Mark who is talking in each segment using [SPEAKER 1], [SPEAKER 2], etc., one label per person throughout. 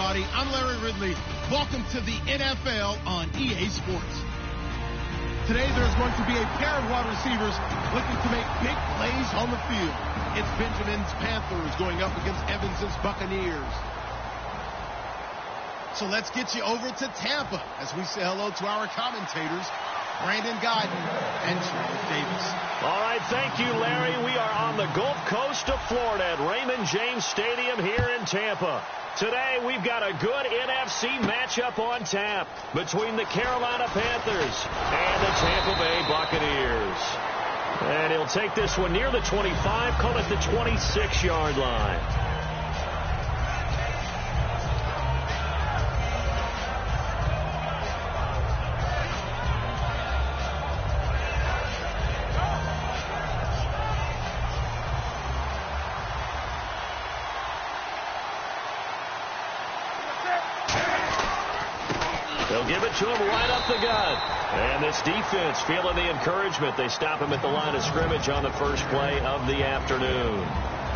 [SPEAKER 1] everybody. I'm Larry Ridley. Welcome to the NFL on EA Sports. Today, there's going to be a pair of wide receivers looking to make big plays on the field. It's Benjamin's Panthers going up against Evans's Buccaneers. So let's get you over to Tampa as we say hello to our commentators, Brandon Guyton and Charles Davis.
[SPEAKER 2] All right, thank you, Larry. We are on the Gulf Coast of Florida at Raymond James Stadium here in Tampa. Today, we've got a good NFC matchup on tap between the Carolina Panthers and the Tampa Bay Buccaneers. And he'll take this one near the 25, call it the 26-yard line. They'll give it to him right up the gut. And this defense feeling the encouragement. They stop him at the line of scrimmage on the first play of the afternoon.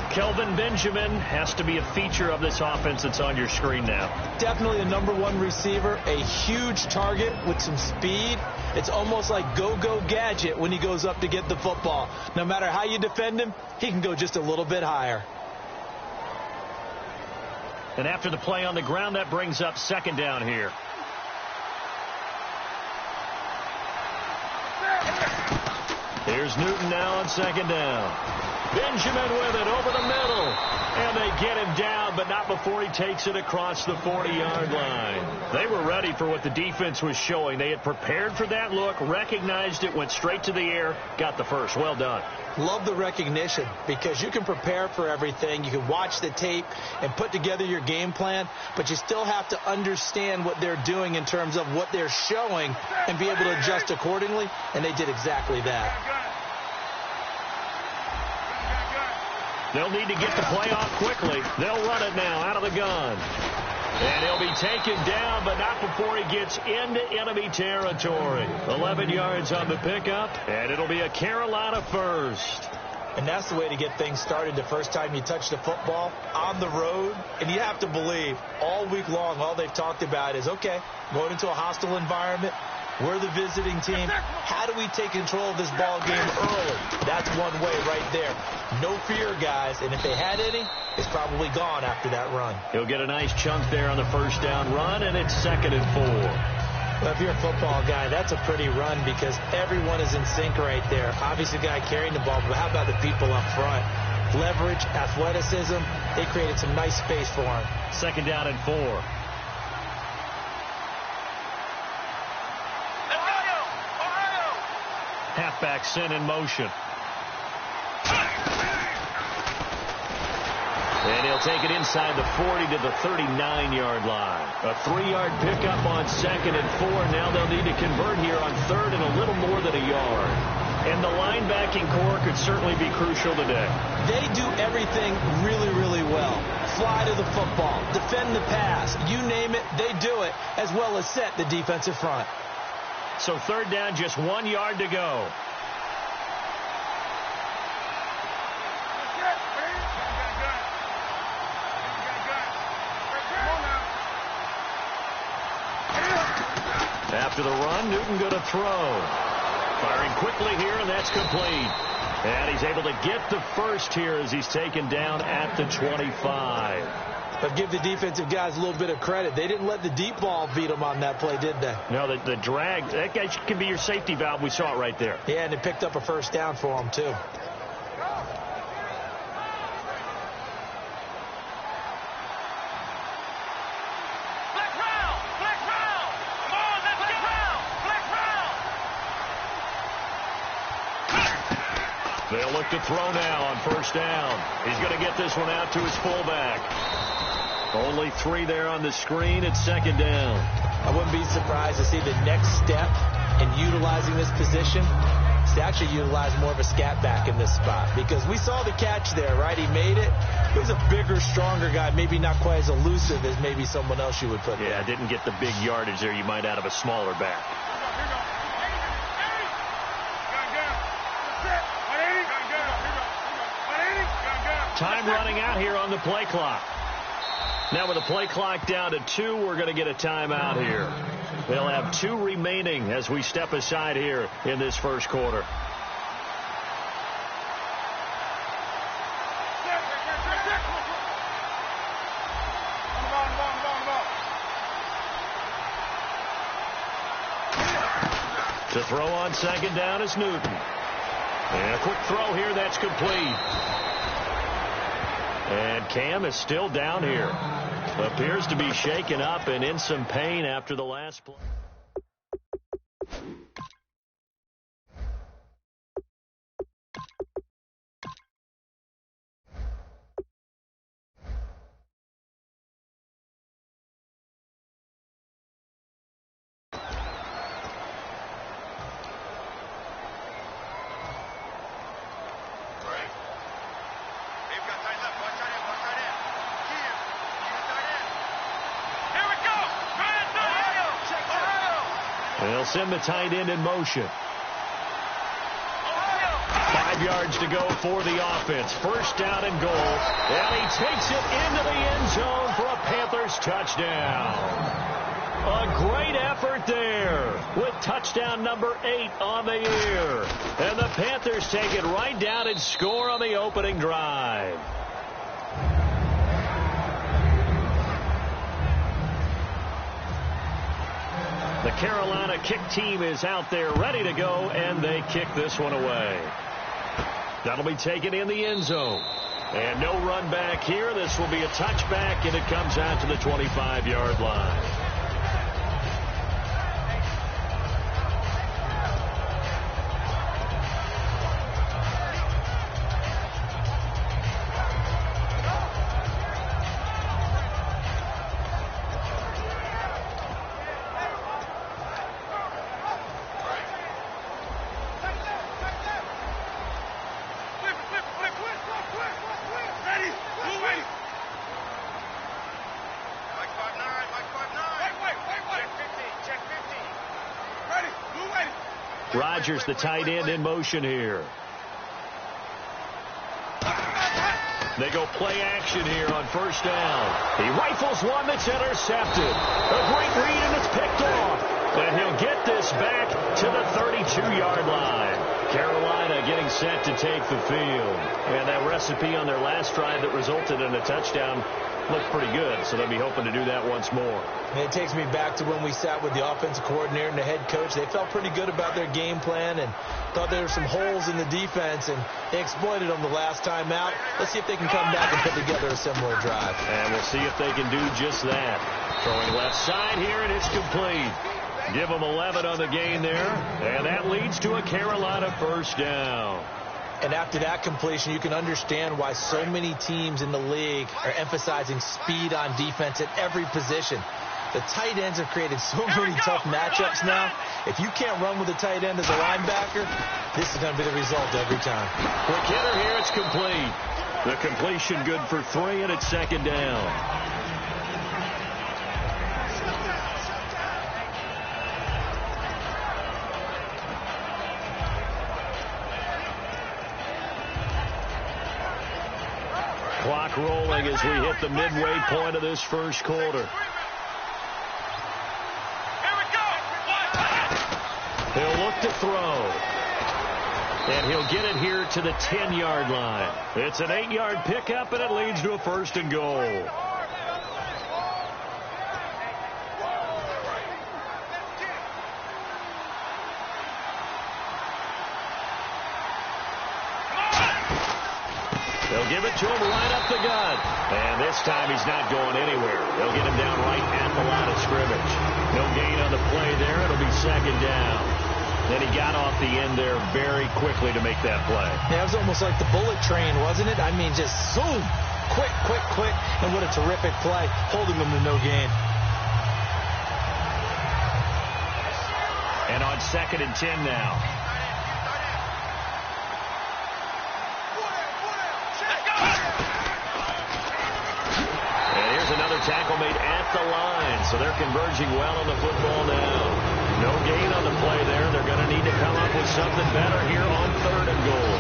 [SPEAKER 2] Kelvin Benjamin has to be a feature of this offense that's on your screen now.
[SPEAKER 3] Definitely a #1 receiver, a huge target with some speed. It's almost like go-go gadget when he goes up to get the football. No matter how you defend him, he can go just a little bit higher.
[SPEAKER 2] And after the play on the ground, that brings up second down here. Here's Newton now on second down. Benjamin with it over the middle. And they get him down, but not before he takes it across the 40-yard line. They were ready for what the defense was showing. They had prepared for that look, recognized it, went straight to the air, got the first. Well done.
[SPEAKER 3] Love the recognition because you can prepare for everything. You can watch the tape and put together your game plan, but you still have to understand what they're doing in terms of what they're showing and be able to adjust accordingly, and they did exactly that.
[SPEAKER 2] They'll need to get the play off quickly. They'll run it now out of the gun. And he'll be taken down, but not before he gets into enemy territory. 11 yards on the pickup, and it'll be a Carolina first.
[SPEAKER 3] And that's the way to get things started the first time you touch the football on the road. And you have to believe all week long, all they've talked about is, okay, going into a hostile environment. We're the visiting team. How do we take control of this ball game early? That's one way right there. No fear, guys. And if they had any, it's probably gone after that run.
[SPEAKER 2] He'll get a nice chunk there on the first down run, and it's 2nd and 4.
[SPEAKER 3] Well, if you're a football guy, that's a pretty run because everyone is in sync right there. Obviously, the guy carrying the ball, but how about the people up front? Leverage, athleticism, they created some nice space for him.
[SPEAKER 2] 2nd down and 4. Halfback sent in motion. And he'll take it inside the 40 to the 39-yard line. A 3-yard pickup on 2nd and 4. Now they'll need to convert here on 3rd and a little more than a yard. And the linebacking core could certainly be crucial today.
[SPEAKER 3] They do everything really, really well. Fly to the football, defend the pass, you name it, they do it, as well as set the defensive front.
[SPEAKER 2] So 3rd down, just 1 yard to go. After the run, Newton going to throw. Firing quickly here, and that's complete. And he's able to get the first here as he's taken down at the 25.
[SPEAKER 3] But give the defensive guys a little bit of credit. They didn't let the deep ball beat them on that play, did they?
[SPEAKER 2] No, the drag, that guy can be your safety valve. We saw it right there.
[SPEAKER 3] Yeah, and it picked up a first down for them, too.
[SPEAKER 2] They'll look to throw now on first down. He's going to get this one out to his fullback. Only 3 there on the screen. It's 2nd down.
[SPEAKER 3] I wouldn't be surprised to see the next step in utilizing this position is to actually utilize more of a scat back in this spot. Because we saw the catch there, right? He made it. He was a bigger, stronger guy, maybe not quite as elusive as maybe someone else you would put there.
[SPEAKER 2] Yeah, didn't get the big yardage there you might out of a smaller back. Time running out here on the play clock. Now with the play clock down to 2, we're going to get a timeout here. They'll have 2 remaining as we step aside here in this first quarter. To throw on second down is Newton. And a quick throw here that's complete. And Cam is still down here. Appears to be shaken up and in some pain after the last play. They'll send the tight end in motion. 5 yards to go for the offense. First down and goal. And he takes it into the end zone for a Panthers touchdown. A great effort there with touchdown number 8 on the year. And the Panthers take it right down and score on the opening drive. The Carolina kick team is out there ready to go, and they kick this one away. That'll be taken in the end zone. And no run back here. This will be a touchback, and it comes out to the 25-yard line. Rodgers, the tight end, in motion here. They go play action here on first down. He rifles one that's intercepted. A great read, and it's picked off. And he'll get this back to the 32-yard line. Carolina getting set to take the field. And that recipe on their last drive that resulted in a touchdown looked pretty good, so they'll be hoping to do that once more.
[SPEAKER 3] And it takes me back to when we sat with the offensive coordinator and the head coach. They felt pretty good about their game plan and thought there were some holes in the defense, and they exploited them the last time out. Let's see if they can come back and put together a similar drive.
[SPEAKER 2] And we'll see if they can do just that. Throwing left side here, and it's complete. Give them 11 on the gain there, and that leads to a Carolina first down.
[SPEAKER 3] And after that completion, you can understand why so many teams in the league are emphasizing speed on defense at every position. The tight ends have created so many tough matchups now. If you can't run with a tight end as a linebacker, this is going to be the result every time.
[SPEAKER 2] Quick hitter here, it's complete. The completion good for 3, and it's second down. Clock rolling as we hit the midway point of this first quarter. He'll look to throw. And he'll get it here to the 10-yard line. It's an 8-yard pickup, and it leads to a first and goal. They'll give it to him right up the gut. And this time he's not going anywhere. They'll get him down right at the line of scrimmage. No gain on the play there. It'll be second down. Then he got off the end there very quickly to make that play.
[SPEAKER 3] Yeah, it was almost like the bullet train, wasn't it? I mean, just zoom. Quick, quick, quick. And what a terrific play, holding them to no gain.
[SPEAKER 2] And on 2nd and 10 now. Another tackle made at the line, so they're converging well on the football now. No gain on the play there. They're going to need to come up with something better here on 3rd and goal.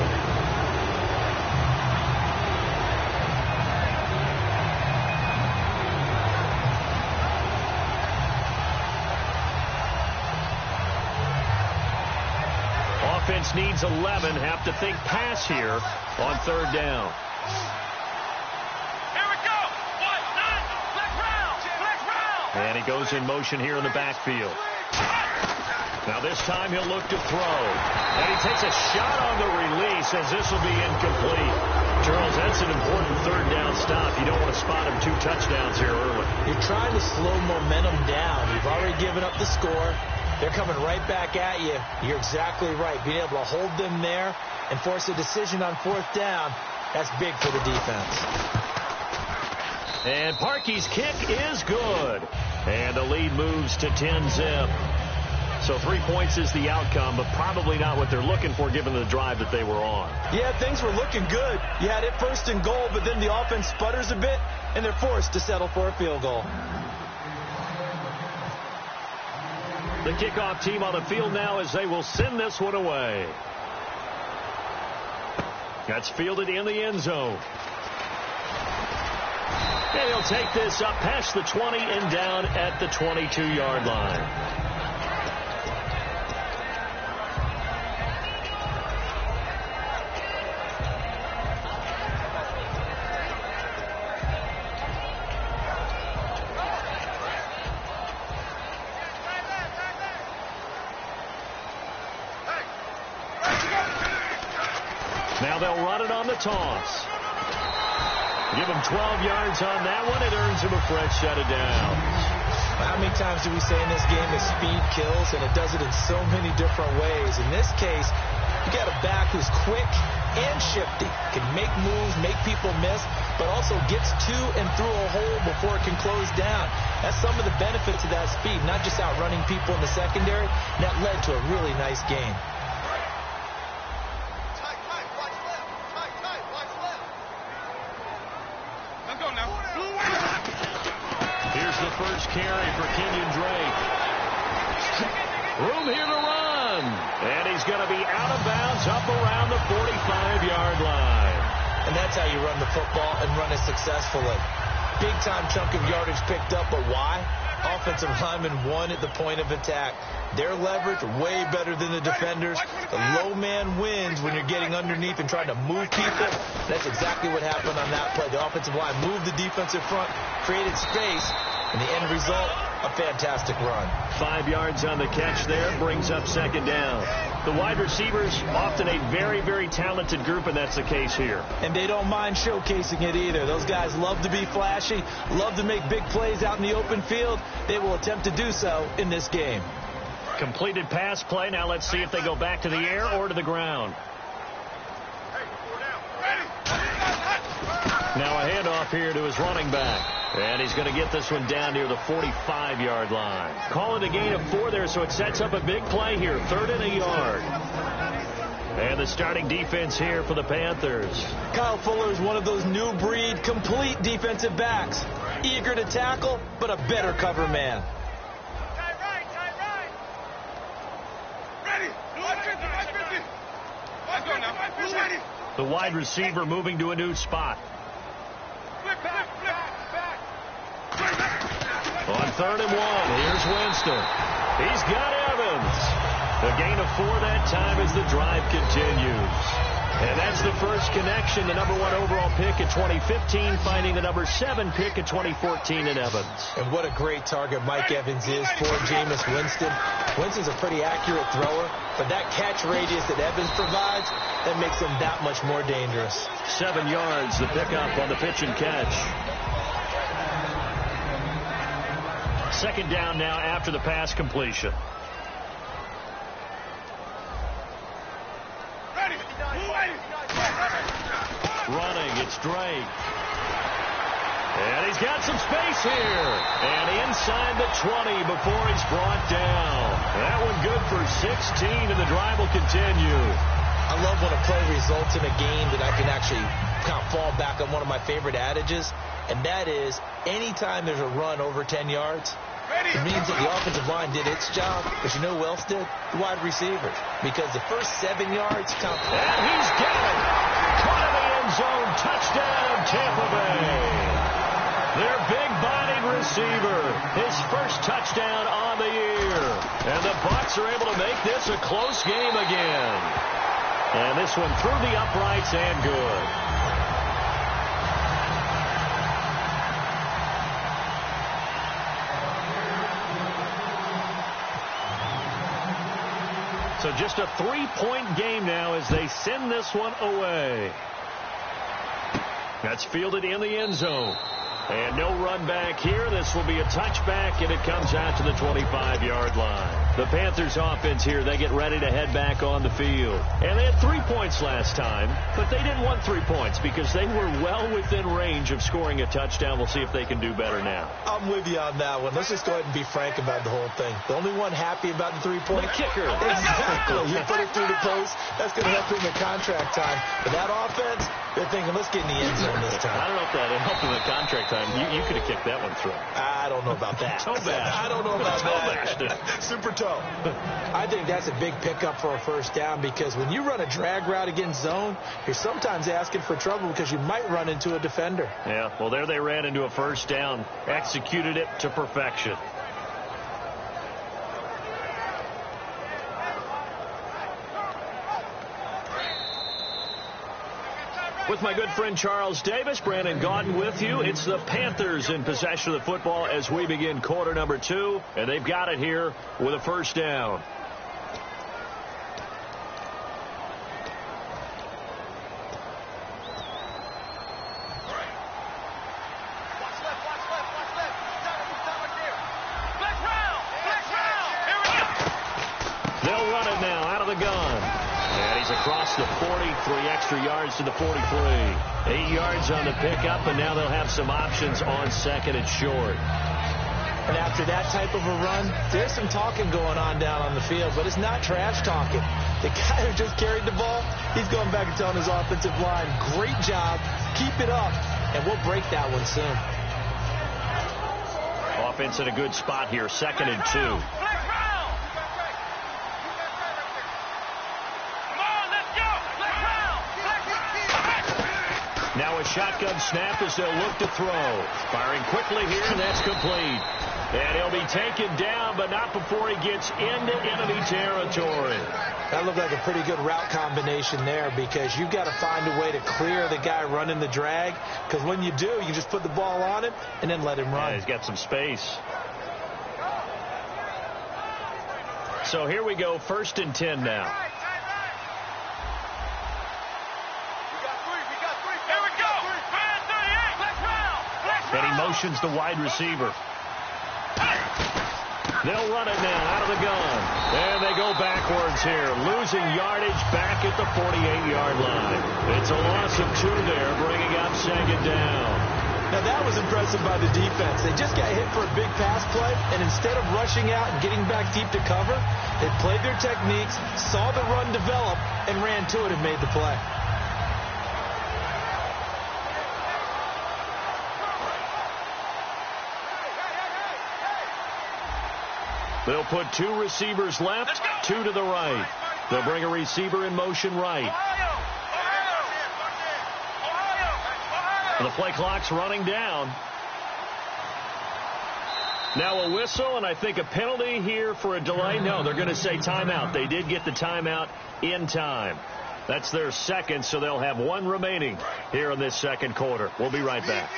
[SPEAKER 2] defense needs 11. Have to think pass here on third down.
[SPEAKER 4] Here we go. Flex round.
[SPEAKER 2] And he goes in motion here in the backfield. Now this time he'll look to throw. And he takes a shot on the release as this will be incomplete. Charles, that's an important third down stop. You don't want to spot him 2 touchdowns here early.
[SPEAKER 3] You're trying to slow momentum down. You've already given up the score. They're coming right back at you. You're exactly right. Being able to hold them there and force a decision on fourth down, that's big for the defense.
[SPEAKER 2] And Parkey's kick is good. And the lead moves to 10-zip. So 3 points is the outcome, but probably not what they're looking for given the drive that they were on.
[SPEAKER 3] Yeah, things were looking good. You had it first and goal, but then the offense sputters a bit, and they're forced to settle for a field goal.
[SPEAKER 2] The kickoff team on the field now as they will send this one away. That's fielded in the end zone. And he'll take this up past the 20 and down at the 22-yard line. Now they'll run it on the toss. Give him 12 yards on that one. It earns him a fresh set of downs.
[SPEAKER 3] How many times do we say in this game that speed kills, and it does it in so many different ways? In this case, you got a back who's quick and shifty, can make moves, make people miss, but also gets to and through a hole before it can close down. That's some of the benefits of that speed, not just outrunning people in the secondary. And that led to a really nice game.
[SPEAKER 2] Here's the first carry for Kenyon Drake. Room here to run. And he's going to be out of bounds up around the 45-yard line.
[SPEAKER 3] And that's how you run the football and run it successfully. Big-time chunk of yardage picked up, but why? Offensive lineman won at the point of attack. Their leverage way better than the defenders. The low man wins when you're getting underneath and trying to move people. That's exactly what happened on that play. The offensive line moved the defensive front, created space, and the end result, a fantastic run.
[SPEAKER 2] 5 yards on the catch there, brings up second down. The wide receivers, often a very, very talented group, and that's the case here.
[SPEAKER 3] And they don't mind showcasing it either. Those guys love to be flashy, love to make big plays out in the open field. They will attempt to do so in this game.
[SPEAKER 2] Completed pass play. Now let's see if they go back to the air or to the ground. Now a handoff here to his running back. And he's going to get this one down near the 45-yard line. Call it a gain of 4 there, so it sets up a big play here. 3rd and a yard. And the starting defense here for the Panthers.
[SPEAKER 3] Kyle Fuller is one of those new breed, complete defensive backs. Eager to tackle, but a better cover man.
[SPEAKER 4] Tight right. Ready. Let's go now. Who's ready?
[SPEAKER 2] The wide receiver moving to a new spot.
[SPEAKER 4] Flip back.
[SPEAKER 2] On 3rd and 1, here's Winston. He's got Evans. A gain of 4 that time as the drive continues. And that's the first connection. The number 1 overall pick in 2015, finding the number 7 pick in 2014 in Evans.
[SPEAKER 3] And what a great target Mike Evans is for Jameis Winston. Winston's a pretty accurate thrower, but that catch radius that Evans provides, that makes him that much more dangerous.
[SPEAKER 2] 7 yards, the pickup on the pitch and catch. Second down now after the pass completion. Running, it's Drake. And he's got some space here. And inside the 20 before he's brought down. That one good for 16, and the drive will continue.
[SPEAKER 3] I love when a play results in a game that I can actually kind of fall back on one of my favorite adages, and that is anytime there's a run over 10 yards, it means that the offensive line did its job, but you know who else did? The wide receivers. Because the first 7 yards count.
[SPEAKER 2] And he's got it. Caught in the end zone. Touchdown, Tampa Bay. Their big-bodied receiver. His first touchdown on the year. And the Bucs are able to make this a close game again. And this one through the uprights and good. So just a 3-point game now as they send this one away. That's fielded in the end zone. And no run back here. This will be a touchback, and it comes out to the 25-yard line. The Panthers offense here, they get ready to head back on the field. And they had 3 points last time, but they didn't want 3 points because they were well within range of scoring a touchdown. We'll see if they can do better now.
[SPEAKER 3] I'm with you on that one. Let's just go ahead and be frank about the whole thing. The only one happy about the 3-point?
[SPEAKER 2] The kicker.
[SPEAKER 3] Exactly. You put it through the post. That's going to help him in contract time. But that offense, they're thinking, let's get in the end zone this time.
[SPEAKER 2] I don't know if that helped him in contract time. You could have kicked that one through.
[SPEAKER 3] I don't know about that.
[SPEAKER 2] Toe bash.
[SPEAKER 3] I don't know about
[SPEAKER 2] that.
[SPEAKER 3] Super toe. I think that's a big pickup for a first down because when you run a drag route against zone, you're sometimes asking for trouble because you might run into a defender.
[SPEAKER 2] Yeah, well, there they ran into a first down, executed it to perfection. With my good friend Charles Davis, Brandon Gaudin with you. It's the Panthers in possession of the football as we begin quarter number 2, and they've got it here with a first down. They'll run it now out of the gun. And he's across the 40, 3 extra yards to the 43. 8 yards on the pickup, and now they'll have some options on second and short.
[SPEAKER 3] And after that type of a run, there's some talking going on down on the field, but it's not trash talking. The guy who just carried the ball, he's going back and telling his offensive line, great job, keep it up, and we'll break that one soon.
[SPEAKER 2] Offense in a good spot here, 2nd and 2. Now a shotgun snap as they'll look to throw. Firing quickly here, and that's complete. And he'll be taken down, but not before he gets into enemy territory.
[SPEAKER 3] That looked like a pretty good route combination there because you've got to find a way to clear the guy running the drag because when you do, you just put the ball on him and then let him run.
[SPEAKER 2] Yeah, he's got some space. So here we go, 1st and 10 now. And he motions the wide receiver. They'll run it now out of the gun. And they go backwards here, losing yardage back at the 48-yard line. It's a loss of 2 there, bringing up 2nd down.
[SPEAKER 3] Now, that was impressive by the defense. They just got hit for a big pass play, and instead of rushing out and getting back deep to cover, they played their techniques, saw the run develop, and ran to it and made the play.
[SPEAKER 2] They'll put 2 receivers left, 2 to the right. They'll bring a receiver in motion right. And the play clock's running down. Now a whistle, and I think a penalty here for a delay. No, they're going to say timeout. They did get the timeout in time. That's their 2nd, so they'll have 1 remaining here in this 2nd quarter. We'll be right back.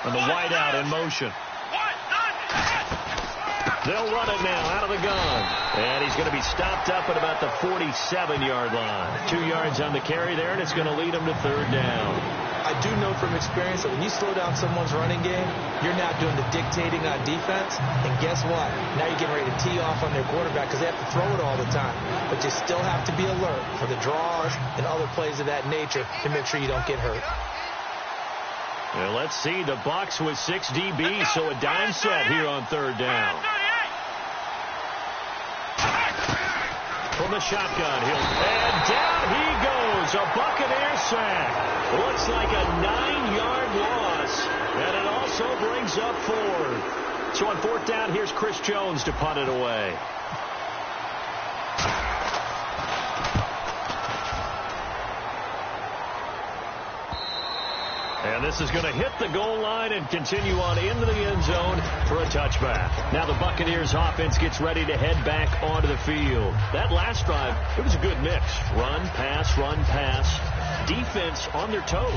[SPEAKER 2] And the wideout in motion. They'll run it now out of the gun. And he's going to be stopped up at about the 47-yard line. 2 yards on the carry there, and it's going to lead him to 3rd down.
[SPEAKER 3] I do know from experience that when you slow down someone's running game, you're not doing the dictating on defense. And guess what? Now you're getting ready to tee off on their quarterback because they have to throw it all the time. But you still have to be alert for the draws and other plays of that nature to make sure you don't get hurt.
[SPEAKER 2] Well, let's see. The Bucs with 6 DBs, so a dime set here on 3rd down. From the shotgun, and down he goes. A Buccaneer sack. Looks like a 9-yard loss, and it also brings up 4. So on 4th down, here's Chris Jones to punt it away. And this is going to hit the goal line and continue on into the end zone for a touchback. Now the Buccaneers offense gets ready to head back onto the field. That last drive, it was a good mix. Run, pass, defense on their toes.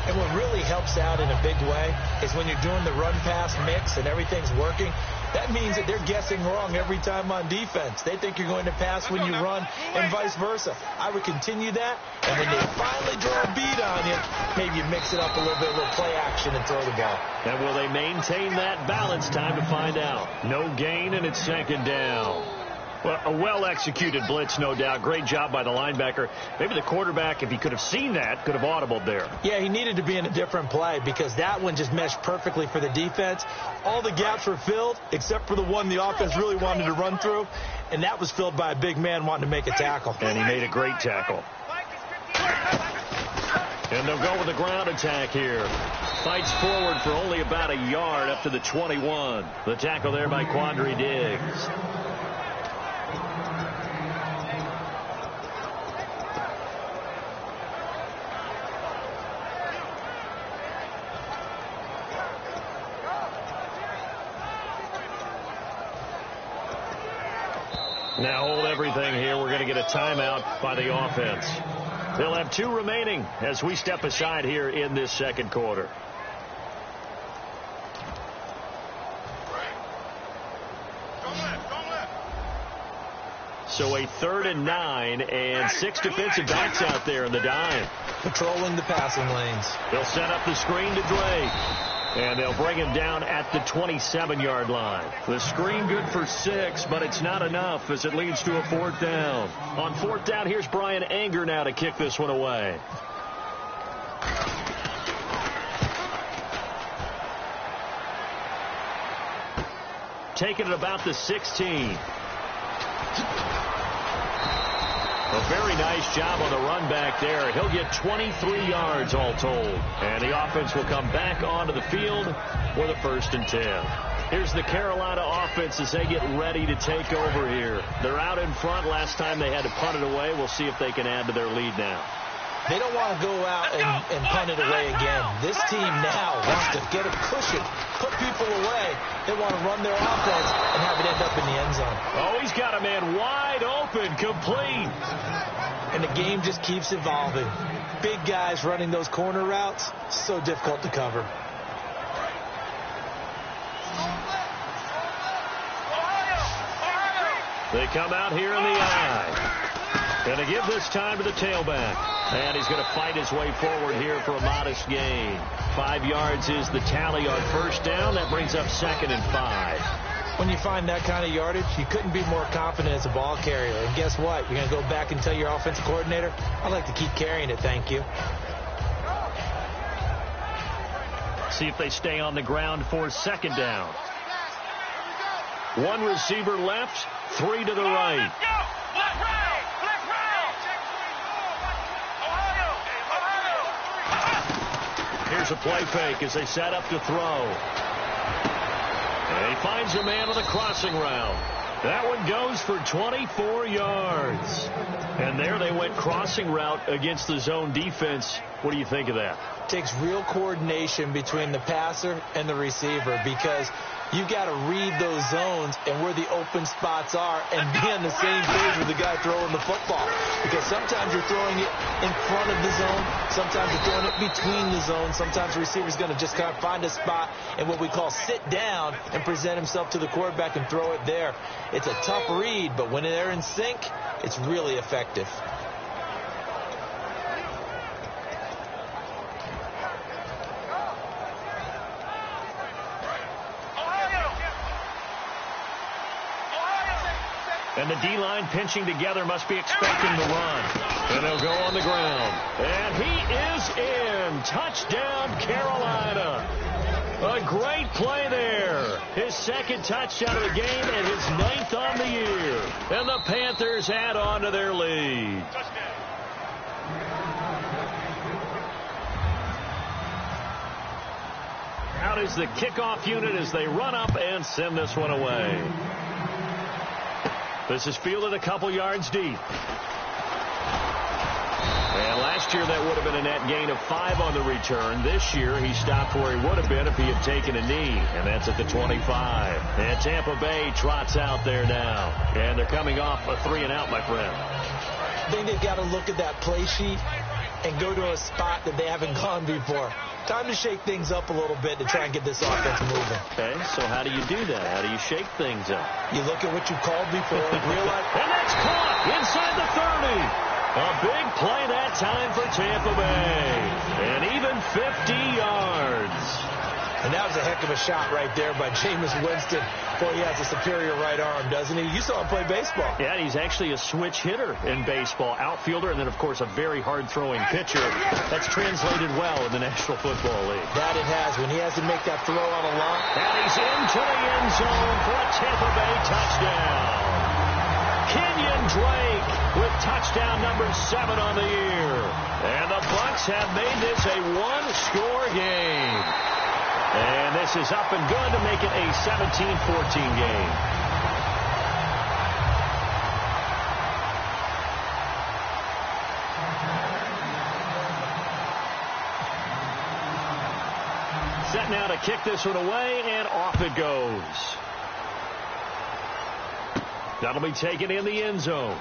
[SPEAKER 3] And what really helps out in a big way is when you're doing the run-pass mix and everything's working, that means that they're guessing wrong every time on defense. They think you're going to pass when you run and vice versa. I would continue that, and when they finally draw a beat on you, maybe you mix it up a little bit, a little play action and throw the ball.
[SPEAKER 2] And will they maintain that balance? Time to find out. No gain, and it's second down. Well, a well-executed blitz, no doubt. Great job by the linebacker. Maybe the quarterback, if he could have seen that, could have audibled there.
[SPEAKER 3] Yeah, he needed to be in a different play because that one just meshed perfectly for the defense. All the gaps were filled except for the one the offense really wanted to run through, and that was filled by a big man wanting to make a tackle.
[SPEAKER 2] And he made a great tackle. And they'll go with the ground attack here. Fights forward for only about a yard up to the 21. The tackle there by Quandre Diggs. Now hold everything here. We're going to get a timeout by the offense. They'll have 2 remaining as we step aside here in this second quarter. So a 3rd and 9 and 6 defensive backs out there in the dime.
[SPEAKER 3] Patrolling the passing lanes.
[SPEAKER 2] They'll set up the screen to Drake. And they'll bring him down at the 27-yard line. The screen good for 6, but it's not enough as it leads to a 4th down. On 4th down, here's Brian Anger now to kick this one away. Taking it about the 16. A very nice job on the run back there. He'll get 23 yards all told. And the offense will come back onto the field for the 1st and 10. Here's the Carolina offense as they get ready to take over here. They're out in front. Last time they had to punt it away. We'll see if they can add to their lead now.
[SPEAKER 3] They don't want to go out and punt it away again. This team now wants to get a cushion, put people away. They want to run their offense and have it end up in the end zone.
[SPEAKER 2] Oh, he's got a man wide open, complete.
[SPEAKER 3] And the game just keeps evolving. Big guys running those corner routes, so difficult to cover.
[SPEAKER 2] They come out here in the eye. Going to give this time to the tailback. And he's going to fight his way forward here for a modest gain. 5 yards is the tally on 1st down. That brings up 2nd and 5.
[SPEAKER 3] When you find that kind of yardage, you couldn't be more confident as a ball carrier. And guess what? You're going to go back and tell your offensive coordinator, I'd like to keep carrying it, thank you.
[SPEAKER 2] See if they stay on the ground for 2nd down. 1 receiver left, 3 to the right. Here's a play fake as they set up to throw. And he finds a man on the crossing route. That one goes for 24 yards. And there they went crossing route against the zone defense. What do you think of that?
[SPEAKER 3] It takes real coordination between the passer and the receiver because you've got to read those zones and where the open spots are and be on the same page with the guy throwing the football. Because sometimes you're throwing it in front of the zone. Sometimes you're throwing it between the zones. Sometimes the receiver's going to just kind of find a spot and what we call sit down and present himself to the quarterback and throw it there. It's a tough read, but when they're in sync, it's really effective.
[SPEAKER 2] And the D-line pinching together must be expecting the run. And they'll go on the ground. And he is in. Touchdown, Carolina. A great play there. His 2nd touchdown of the game and his 9th on the year. And the Panthers add on to their lead. Out is the kickoff unit as they run up and send this one away. This is fielded a couple yards deep. And last Last year, that would have been a net gain of 5 on the return. This year, he stopped where he would have been if he had taken a knee, and that's at the 25. And Tampa Bay trots out there now, and they're coming off a 3-and-out, my friend.
[SPEAKER 3] I think they've got to look at that play sheet and go to a spot that they haven't gone before. Time to shake things up a little bit to try and get this offense moving.
[SPEAKER 2] Okay, so how do you do that? How do you shake things up?
[SPEAKER 3] You look at what you called before, realize...
[SPEAKER 2] And that's caught inside the 30. A big play that time for Tampa Bay. And even 50 yards.
[SPEAKER 3] And that was a heck of a shot right there by Jameis Winston. Boy, he has a superior right arm, doesn't he? You saw him play baseball.
[SPEAKER 2] Yeah, he's actually a switch hitter in baseball. Outfielder, and then, of course, a very hard-throwing pitcher. That's translated well in the National Football League.
[SPEAKER 3] That it has. When he has to make that throw on a line.
[SPEAKER 2] And he's into the end zone for a Tampa Bay touchdown. Kenyon Drake with touchdown number 7 on the year. And the Bucs have made this a one-score game. And this is up and good to make it a 17-14 game. Set now to kick this one away, and off it goes. That'll be taken in the end zone.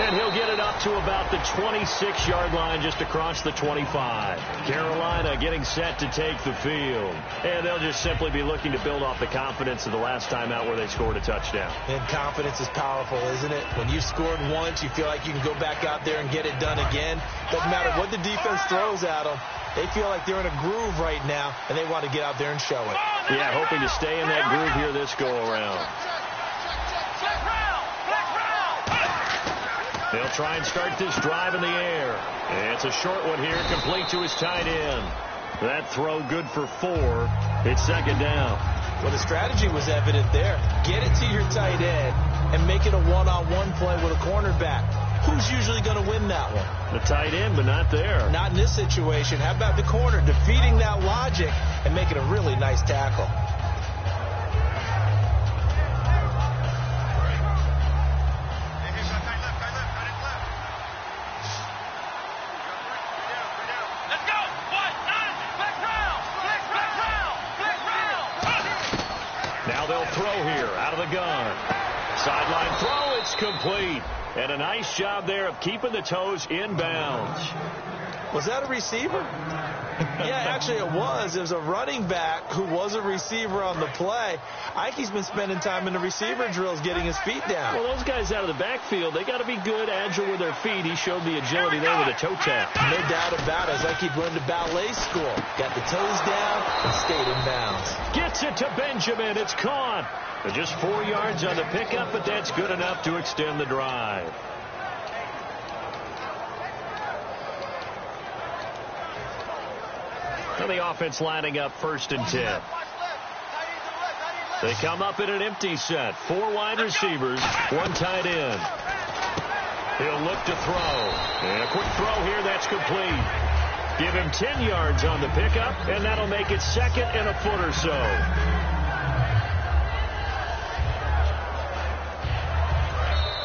[SPEAKER 2] And he'll get it up to about the 26-yard line, just across the 25. Carolina getting set to take the field. And they'll just simply be looking to build off the confidence of the last time out where they scored a touchdown.
[SPEAKER 3] And confidence is powerful, isn't it? When you scored once, you feel like you can go back out there and get it done again. Doesn't matter what the defense throws at them. They feel like they're in a groove right now, and they want to get out there and show it.
[SPEAKER 2] Yeah, hoping to stay in that groove here this go-around. They'll try and start this drive in the air. And it's a short one here, complete to his tight end. That throw good for 4. It's second down.
[SPEAKER 3] Well, the strategy was evident there. Get it to your tight end and make it a one-on-one play with a cornerback. Who's usually going to win that one?
[SPEAKER 2] The tight end, but not there.
[SPEAKER 3] Not in this situation. How about the corner defeating that logic and making a really nice tackle?
[SPEAKER 2] Now they'll throw here out of the gun. Sideline throw, it's complete. And a nice job there of keeping the toes in bounds.
[SPEAKER 3] Was that a receiver? Yeah, actually it was. It was a running back who was a receiver on the play. Ike's been spending time in the receiver drills getting his feet down.
[SPEAKER 2] Well, those guys out of the backfield, they got to be good, agile with their feet. He showed the agility there with a toe tap.
[SPEAKER 3] No doubt about it. As Ike went to ballet school. Got the toes down and stayed in bounds.
[SPEAKER 2] Gets it to Benjamin. It's caught. Just 4 yards on the pickup, but that's good enough to extend the drive. Now the offense lining up 1st and 10. They come up in an empty set. 4 wide receivers, 1 tight end. He'll look to throw. And a quick throw here, that's complete. Give him 10 yards on the pickup, and that'll make it 2nd and a foot or so.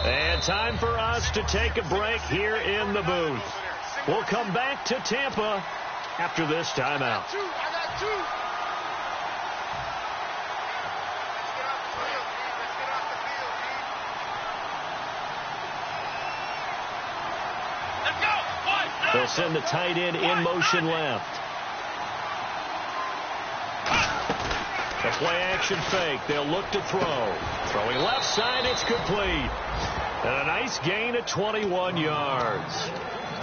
[SPEAKER 2] And time for us to take a break here in the booth. We'll come back to Tampa after this timeout. They'll send the tight end in motion left. A play action fake. They'll look to throw. Throwing left side, it's complete. And a nice gain of 21 yards.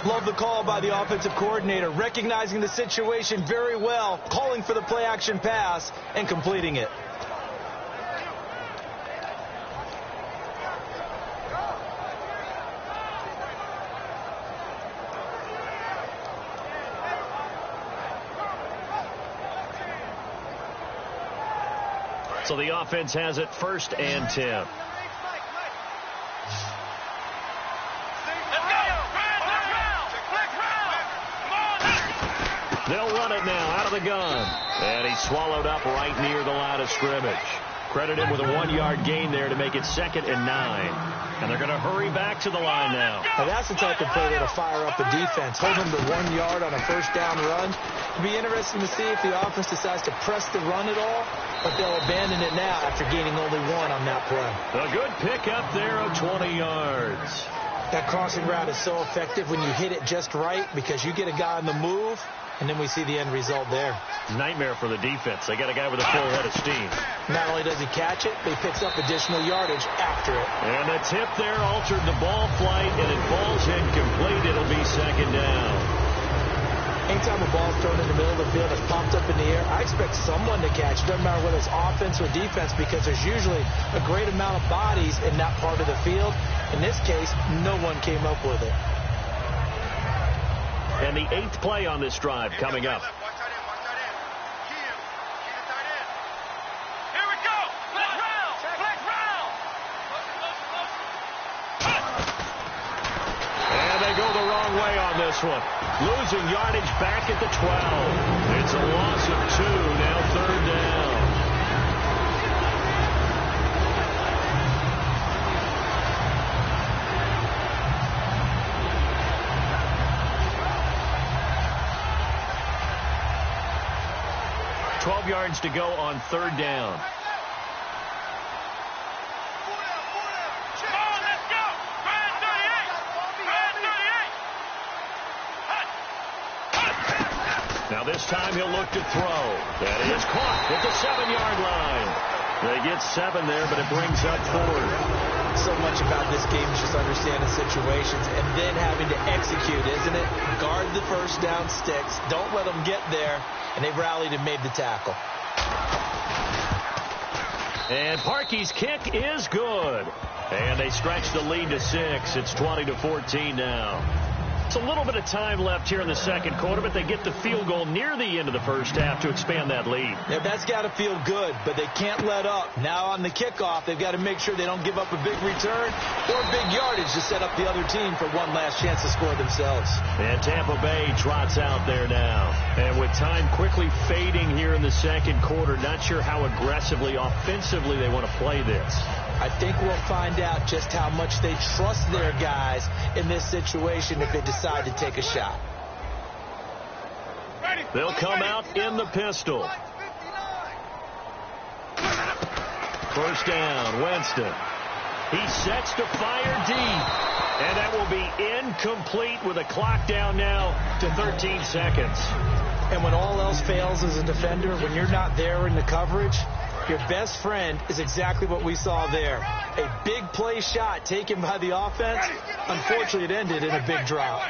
[SPEAKER 3] Love the call by the offensive coordinator, recognizing the situation very well, calling for the play action pass and completing it.
[SPEAKER 2] So the offense has it 1st and 10. They'll run it now out of the gun. And he's swallowed up right near the line of scrimmage. Credit him with a 1-yard gain there to make it 2nd and 9. And they're going to hurry back to the line now.
[SPEAKER 3] Now that's the type of play that'll fire up a defense. Hold them to 1 yard on a first down run. It'll be interesting to see if the offense decides to press the run at all, but they'll abandon it now after gaining only 1 on that play.
[SPEAKER 2] A good pickup there of 20 yards.
[SPEAKER 3] That crossing route is so effective when you hit it just right because you get a guy on the move, and then we see the end result there.
[SPEAKER 2] Nightmare for the defense. They got a guy with a full head of steam.
[SPEAKER 3] Not only does he catch it, but he picks up additional yardage after it.
[SPEAKER 2] And the tip there altered the ball flight, and it falls incomplete. It'll be 2nd down.
[SPEAKER 3] Anytime a ball's thrown in the middle of the field, it's popped up in the air, I expect someone to catch it. Doesn't matter whether it's offense or defense because there's usually a great amount of bodies in that part of the field. In this case, no one came up with it.
[SPEAKER 2] And the 8th play on this drive coming up. Go the wrong way on this one. Losing yardage back at the 12. It's a loss of 2. Now 3rd down. $12 yards to go on 3rd down. Now this time he'll look to throw. That is caught at the 7-yard line. They get 7 there, but it brings up 4.
[SPEAKER 3] So much about this game is just understanding situations and then having to execute, isn't it? Guard the first down sticks. Don't let them get there. And they rallied and made the tackle.
[SPEAKER 2] And Parkey's kick is good. And they stretch the lead to 6. It's 20-14 now. It's a little bit of time left here in the 2nd quarter, but they get the field goal near the end of the first half to expand that lead.
[SPEAKER 3] Yeah, that's got to feel good, but they can't let up. Now on the kickoff, they've got to make sure they don't give up a big return or big yardage to set up the other team for one last chance to score themselves.
[SPEAKER 2] And Tampa Bay trots out there now. And with time quickly fading here in the 2nd quarter, not sure how aggressively, offensively they want to play this.
[SPEAKER 3] I think we'll find out just how much they trust their guys in this situation if they decide to take a shot.
[SPEAKER 2] They'll come out in the pistol. First down, Winston. He sets to fire deep. And that will be incomplete with a clock down now to 13 seconds.
[SPEAKER 3] And when all else fails as a defender, when you're not there in the coverage, your best friend is exactly what we saw there. A big play shot taken by the offense. Unfortunately, it ended in a big drop.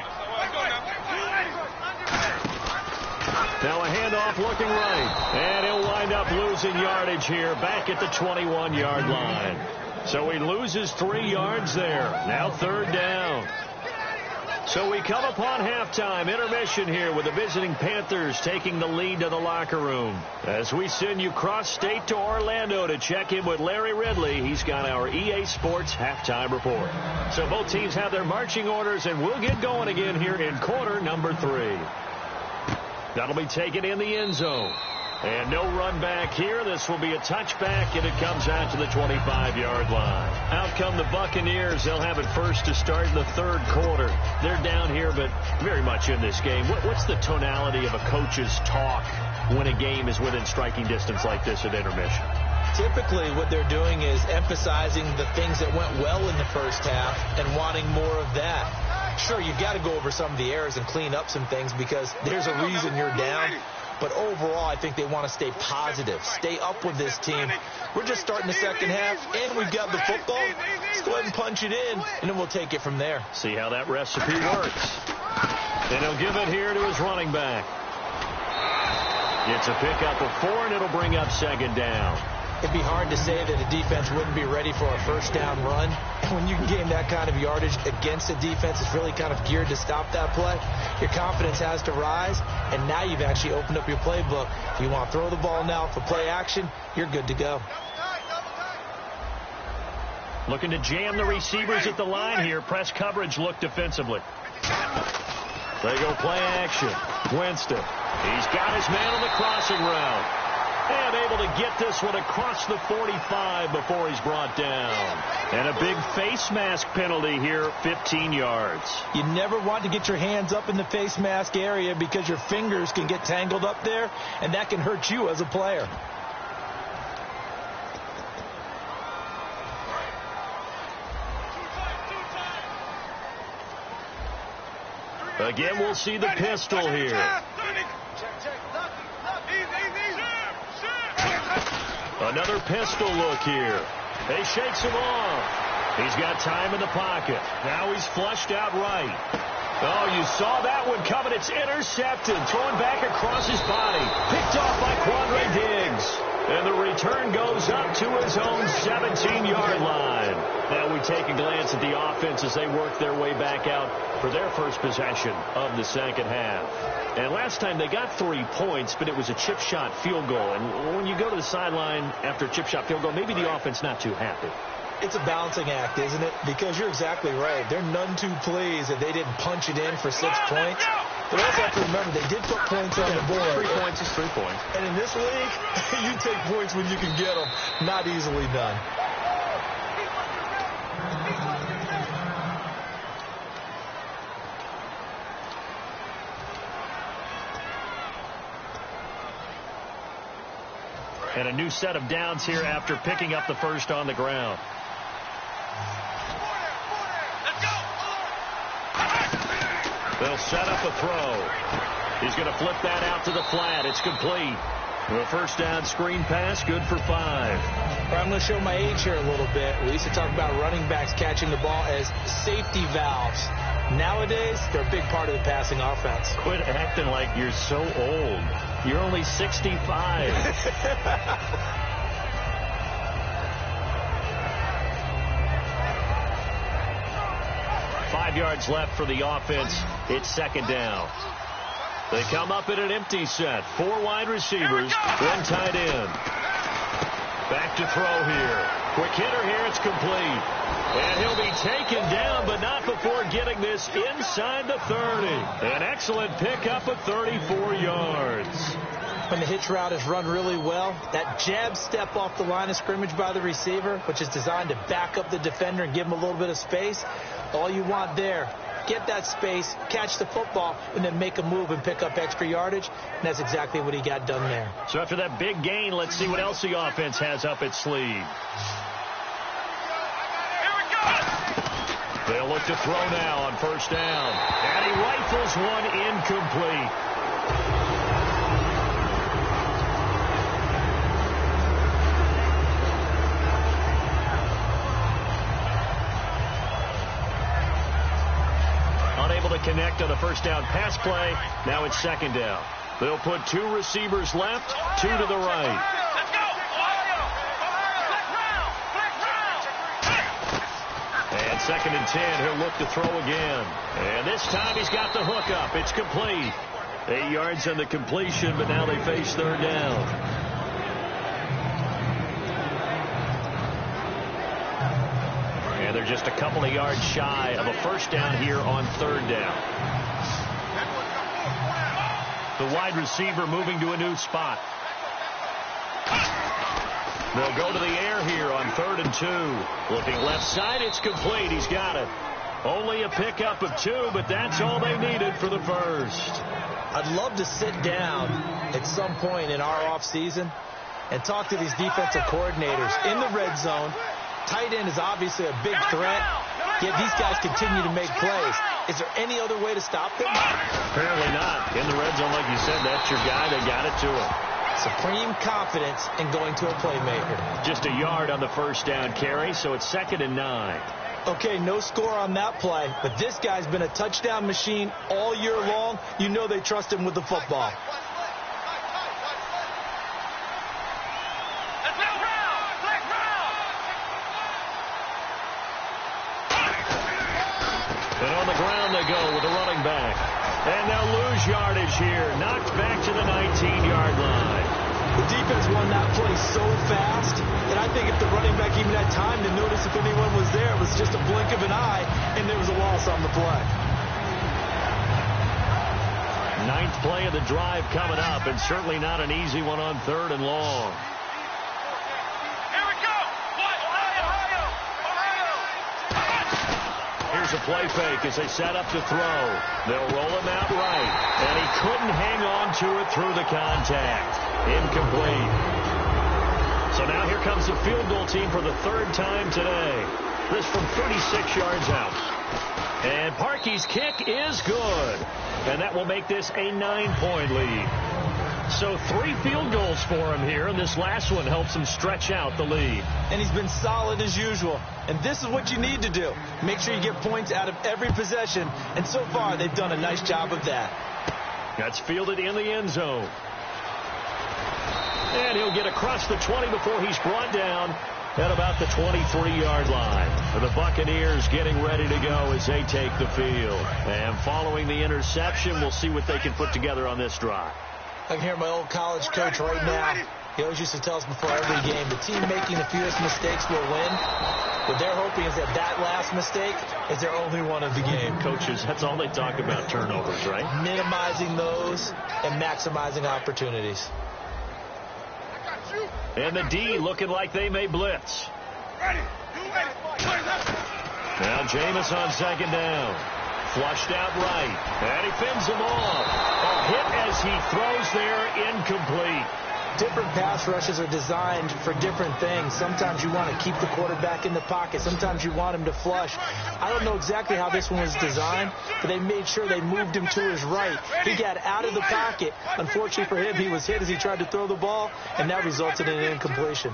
[SPEAKER 2] Now a handoff looking right. And he'll wind up losing yardage here back at the 21-yard line. So he loses 3 yards there. Now 3rd down. So we come upon halftime intermission here with the visiting Panthers taking the lead to the locker room. As we send you cross-state to Orlando to check in with Larry Ridley, he's got our EA Sports halftime report. So both teams have their marching orders, and we'll get going again here in quarter number 3. That'll be taken in the end zone. And no run back here. This will be a touchback, and it comes out to the 25-yard line. Out come the Buccaneers. They'll have it first to start in the 3rd quarter. They're down here, but very much in this game. What's the tonality of a coach's talk when a game is within striking distance like this at intermission?
[SPEAKER 3] Typically, what they're doing is emphasizing the things that went well in the first half and wanting more of that. Sure, you've got to go over some of the errors and clean up some things because there's a reason you're down. But overall, I think they want to stay positive, stay up with this team. We're just starting the second half, and we've got the football. Let's go ahead and punch it in, and then we'll take it from there.
[SPEAKER 2] See how that recipe works. And he'll give it here to his running back. It's a pickup of 4, and it'll bring up second down.
[SPEAKER 3] It'd be hard to say that a defense wouldn't be ready for a first down run. When you can gain that kind of yardage against a defense that's really kind of geared to stop that play, your confidence has to rise, and now you've actually opened up your playbook. If you want to throw the ball now for play action, you're good to go.
[SPEAKER 2] Looking to jam the receivers at the line here. Press coverage look defensively. They go play action. Winston. He's got his man on the crossing route. And able to get this one across the 45 before he's brought down. And a big face mask penalty here, 15 yards.
[SPEAKER 3] You never want to get your hands up in the face mask area because your fingers can get tangled up there, and that can hurt you as a player.
[SPEAKER 2] Again, we'll see the pistol here. Another pistol look here. He shakes him off. He's got time in the pocket. Now he's flushed out right. Oh, you saw that one coming. It's intercepted. Thrown back across his body. Picked off by Quandre Diggs. And the return goes up to his own 17-yard line. Now we take a glance at the offense as they work their way back out for their first possession of the second half. And last time they got 3 points, but it was a chip shot field goal. And when you go to the sideline after a chip shot field goal, maybe the offense not too happy.
[SPEAKER 3] It's a balancing act, isn't it? Because you're exactly right. They're none too pleased that they didn't punch it in for 6 points. But also have to remember, they did put points on the board.
[SPEAKER 2] 3 points is 3 points.
[SPEAKER 3] And in this league, you take points when you can get them. Not easily done.
[SPEAKER 2] And a new set of downs here after picking up the first on the ground. They'll set up a throw. He's going to flip that out to the flat. It's complete. A first down screen pass, good for 5.
[SPEAKER 3] I'm going to show my age here a little bit. We used to talk about running backs catching the ball as safety valves. Nowadays, they're a big part of the passing offense.
[SPEAKER 2] Quit acting like you're so old. You're only 65. 5 yards left for the offense. It's second down. They come up in an empty set. 4 wide receivers, 1 tight end. Back to throw here. Quick hitter here. It's complete. And he'll be taken down, but not before getting this inside the 30. An excellent pickup of 34 yards.
[SPEAKER 3] When the hitch route is run really well, that jab step off the line of scrimmage by the receiver, which is designed to back up the defender and give him a little bit of space, all you want there, get that space, catch the football, and then make a move and pick up extra yardage. And that's exactly what he got done there.
[SPEAKER 2] So after that big gain, let's see what else the offense has up its sleeve. They'll look to throw now on first down. And he rifles one incomplete. Unable to connect on the first down pass play. Now it's second down. They'll put 2 receivers left, 2 to the right. And second and 10, he'll look to throw again. And this time he's got the hook up. It's complete. 8 yards on the completion, but now they face third down. And they're just a couple of yards shy of a first down here on third down. The wide receiver moving to a new spot. They'll go to the air here on 3rd and 2. Looking left side, it's complete. He's got it. Only a pickup of 2, but that's all they needed for the first.
[SPEAKER 3] I'd love to sit down at some point in our offseason and talk to these defensive coordinators in the red zone. Tight end is obviously a big threat, yet these guys continue to make plays. Is there any other way to stop them?
[SPEAKER 2] Apparently not. In the red zone, like you said, that's your guy. They got it to him.
[SPEAKER 3] Supreme confidence in going to a playmaker.
[SPEAKER 2] Just a yard on the first down carry, so it's 2nd and 9.
[SPEAKER 3] Okay, no score on that play, but this guy's been a touchdown machine all year long. You know they trust him with the football.
[SPEAKER 2] And on the ground they go with the running back. And they'll lose yardage here. Knocked back to the 19-yard line.
[SPEAKER 3] The defense won that play so fast that I think if the running back even had time to notice if anyone was there, it was just a blink of an eye, and there was a loss on the play.
[SPEAKER 2] Ninth play of the drive coming up, and certainly not an easy one on 3rd and long.
[SPEAKER 4] Here we go.
[SPEAKER 2] Here's a play fake as they set up to throw. They'll roll him out right, and he couldn't hang on to it through the contact. Incomplete. So now here comes the field goal team for the 3rd time today. This from 36 yards out. And Parkey's kick is good. And that will make this a 9-point lead. So 3 field goals for him here, and this last one helps him stretch out the lead.
[SPEAKER 3] And he's been solid as usual. And this is what you need to do. Make sure you get points out of every possession. And so far, they've done a nice job of that.
[SPEAKER 2] That's fielded in the end zone. And he'll get across the 20 before he's brought down at about the 23-yard line. The Buccaneers getting ready to go as they take the field. And following the interception, we'll see what they can put together on this drive.
[SPEAKER 3] I can hear my old college coach right now. He always used to tell us before every game, the team making the fewest mistakes will win. What they're hoping is that last mistake is their only one of the game.
[SPEAKER 2] Coaches, that's all they talk about, turnovers, right?
[SPEAKER 3] Minimizing those and maximizing opportunities.
[SPEAKER 2] And the D looking like they may blitz. Now Jameis on 2nd down. Flushed out right. And he fins him off. A hit as he throws there, incomplete.
[SPEAKER 3] Different pass rushes are designed for different things. Sometimes you want to keep the quarterback in the pocket. Sometimes you want him to flush. I don't know exactly how this one was designed, but they made sure they moved him to his right. He got out of the pocket. Unfortunately for him, he was hit as he tried to throw the ball, and that resulted in an incompletion.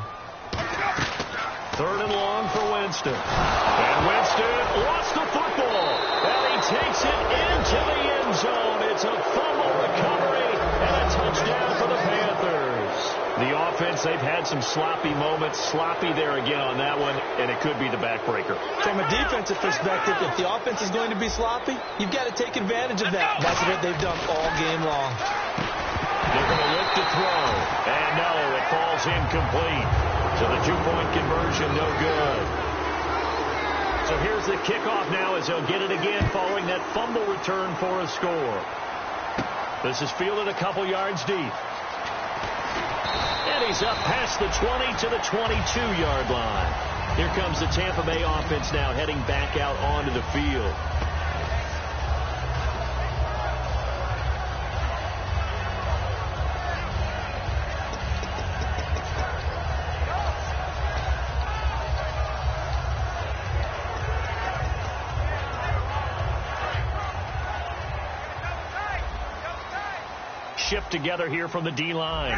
[SPEAKER 2] 3rd and long for Winston. And Winston lost the football. And he takes it into the end zone. It's a fumble recovery and a touchdown for the Panthers. The offense, they've had some sloppy moments. Sloppy there again on that one, and it could be the backbreaker.
[SPEAKER 3] From a defensive perspective, if the offense is going to be sloppy, you've got to take advantage of that. That's what they've done all game long.
[SPEAKER 2] They're going to look to throw. And no, it falls incomplete. So the 2-point conversion, no good. So here's the kickoff now as they'll get it again following that fumble return for a score. This is fielded a couple yards deep. And he's up past the 20 to the 22-yard line. Here comes the Tampa Bay offense now heading back out onto the field. Shift together here from the D-line.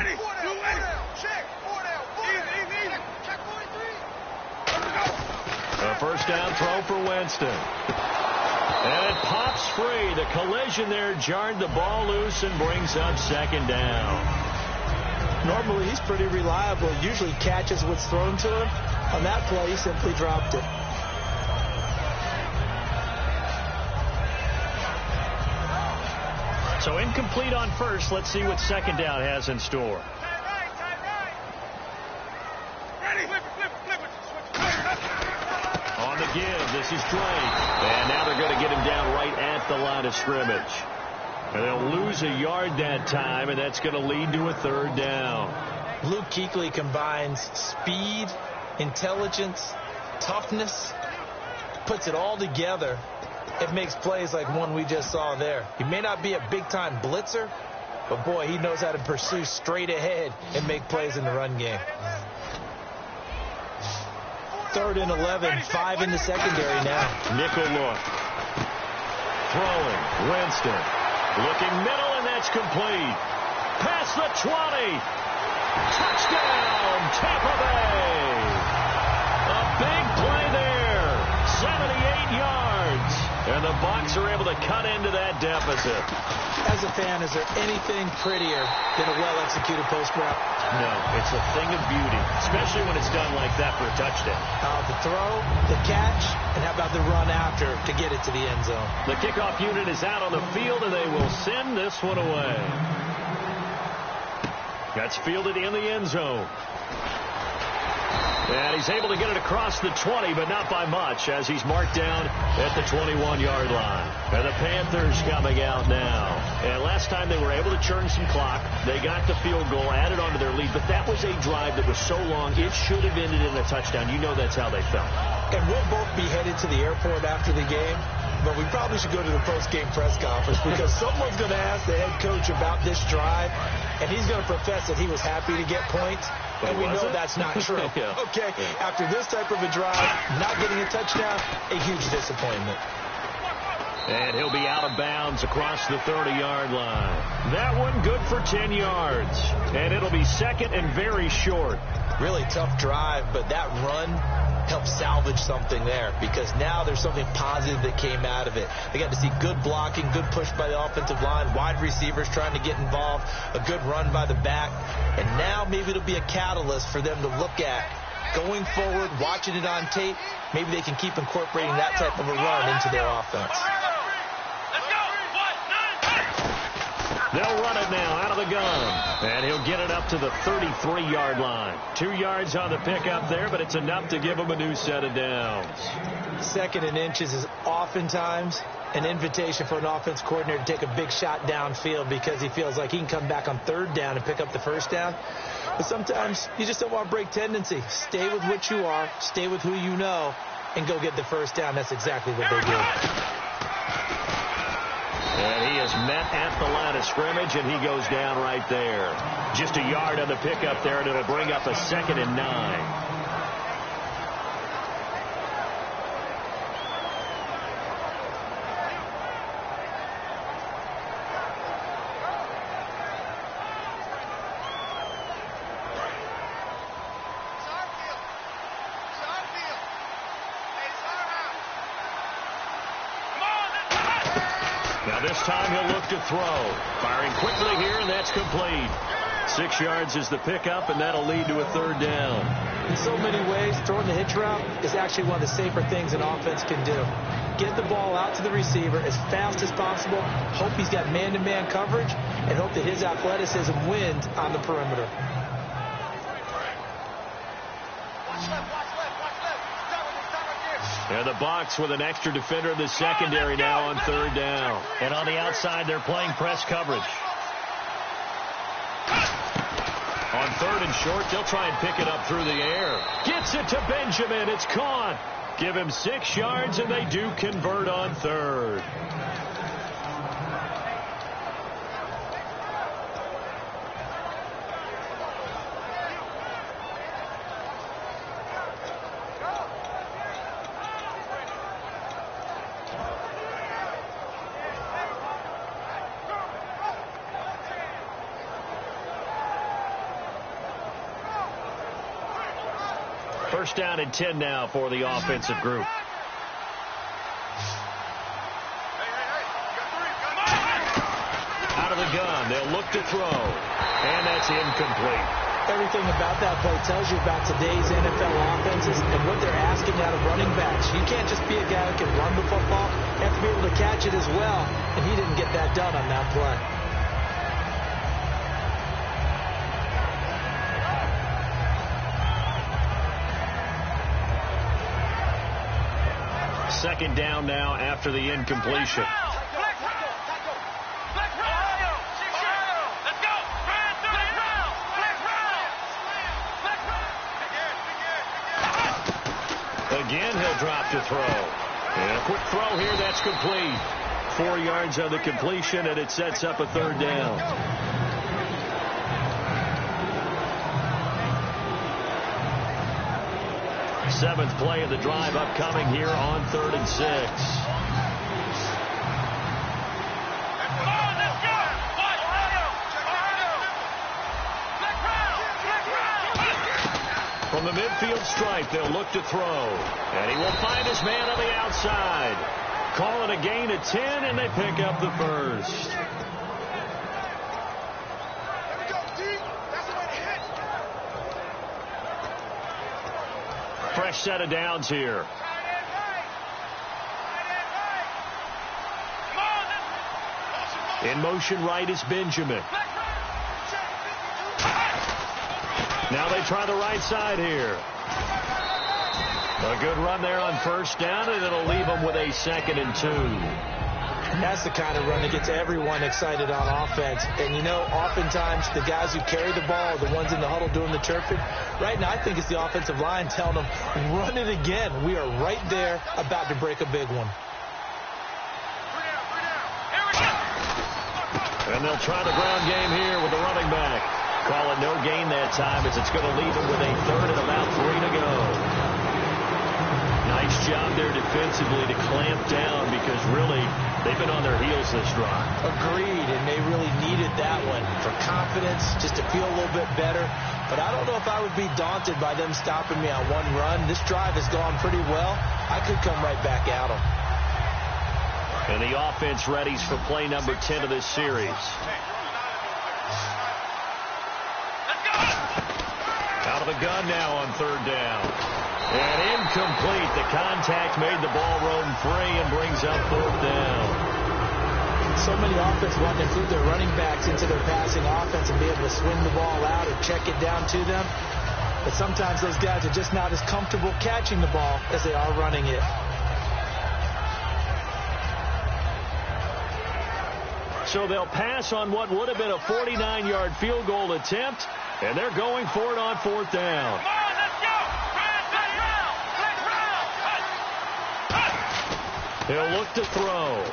[SPEAKER 4] A
[SPEAKER 2] first down throw for Winston. And it pops free. The collision there jarred the ball loose and brings up 2nd down.
[SPEAKER 3] Normally, he's pretty reliable. Usually catches what's thrown to him. On that play, he simply dropped it.
[SPEAKER 2] So incomplete on first. Let's see what 2nd down has in store. On the give, this is Drake. And now they're going to get him down right at the line of scrimmage. And they'll lose a yard that time, and that's going to lead to a 3rd down.
[SPEAKER 3] Luke Kuechly combines speed, intelligence, toughness, puts it all together. It makes plays like one we just saw there. He may not be a big-time blitzer, but, boy, he knows how to pursue straight ahead and make plays in the run game. 3rd and 11, 5 in the secondary now.
[SPEAKER 2] Nickel look. Throwing. Winston. Looking middle, and that's complete. Past the 20. Touchdown, Tampa Bay. A big play there. 78 yards. And the Bucs are able to cut into that deficit.
[SPEAKER 3] As a fan, is there anything prettier than a well-executed post route?
[SPEAKER 2] No, it's a thing of beauty, especially when it's done like that for a touchdown.
[SPEAKER 3] The throw, the catch, and how about the run after to get it to the end zone?
[SPEAKER 2] The kickoff unit is out on the field, and they will send this one away. That's fielded in the end zone. And he's able to get it across the 20, but not by much, as he's marked down at the 21-yard line. And the Panthers coming out now. And last last time they were able to churn some clock. They got the field goal, added on to their lead, but that was a drive that was so long, it should have ended in a touchdown. You know that's how they felt.
[SPEAKER 3] And we'll both be headed to the airport after the game, but we probably should go to the post-game press conference because someone's going to ask the head coach about this drive, and he's going to profess that he was happy to get points, and we know that's not true.
[SPEAKER 2] Yeah.
[SPEAKER 3] Okay, after this type of a drive, not getting a touchdown, a huge disappointment.
[SPEAKER 2] And he'll be out of bounds across the 30-yard line. That one good for 10 yards. And it'll be second and very short.
[SPEAKER 3] Really tough drive, but that run helped salvage something there because now there's something positive that came out of it. They got to see good blocking, good push by the offensive line, wide receivers trying to get involved, a good run by the back. And now maybe it'll be a catalyst for them to look at going forward, watching it on tape. Maybe they can keep incorporating that type of a run into their offense.
[SPEAKER 2] They'll run it now out of the gun. And he'll get it up to the 33-yard line. 2 yards on the pickup there, but it's enough to give him a new set of downs.
[SPEAKER 3] Second and inches is oftentimes an invitation for an offense coordinator to take a big shot downfield because he feels like he can come back on third down and pick up the first down. But sometimes you just don't want to break tendency. Stay with what you are, stay with who you know, and go get the first down. That's exactly what they did.
[SPEAKER 2] And he is met at the line of scrimmage, and he goes down right there. Just a yard on the pickup there, and it'll bring up a 2nd and 9. This time he'll look to throw. Firing quickly here, and that's complete. 6 yards is the pickup, and that'll lead to a third down.
[SPEAKER 3] In so many ways, throwing the hitch route is actually one of the safer things an offense can do. Get the ball out to the receiver as fast as possible, hope he's got man-to-man coverage, and hope that his athleticism wins on the perimeter.
[SPEAKER 2] And the Bucs with an extra defender in the secondary now on third down. And on the outside, they're playing press coverage. On third and short, they'll try and pick it up through the air. Gets it to Benjamin. It's caught. Give him 6 yards, and they do convert on third. First down and 10 now for the offensive group. Out of the gun, they'll look to throw. And that's incomplete.
[SPEAKER 3] Everything about that play tells you about today's NFL offenses and what they're asking out of running backs. You can't just be a guy who can run the football. You have to be able to catch it as well. And he didn't get that done on that play.
[SPEAKER 2] Second down now after the incompletion. Again, he'll drop to throw. And a quick throw here, that's complete. 4 yards on the completion, and it sets up a third down. Seventh play of the drive upcoming here on 3rd and 6. From the midfield stripe, they'll look to throw. And he will find his man on the outside. Call it a gain of 10, and they pick up the first. Fresh set of downs here. In motion right is Benjamin. Now they try the right side here. A good run there on first down, and it'll leave them with a 2nd and 2.
[SPEAKER 3] That's the kind of run that gets everyone excited on offense. And, you know, oftentimes the guys who carry the ball are the ones in the huddle doing the chirping. Right now, I think it's the offensive line telling them, run it again. We are right there about to break a big one.
[SPEAKER 2] And they'll try the ground game here with the running back. Call it no gain that time as it's going to leave them with a third and about 3 to go. Nice job there defensively to clamp down because really they've been on their heels this drive.
[SPEAKER 3] Agreed, and they really needed that one for confidence, just to feel a little bit better. But I don't know if I would be daunted by them stopping me on one run. This drive has gone pretty well. I could come right back at them.
[SPEAKER 2] And the offense readies for play number 10 of this series. Out of the gun now on third down. And incomplete. The contact made the ball roam free and brings up fourth down.
[SPEAKER 3] So many offenses want to include their running backs into their passing offense and be able to swing the ball out or check it down to them. But sometimes those guys are just not as comfortable catching the ball as they are running it.
[SPEAKER 2] So they'll pass on what would have been a 49-yard field goal attempt, and they're going for it on fourth down.
[SPEAKER 4] Come on, let's go.
[SPEAKER 2] He'll look to throw.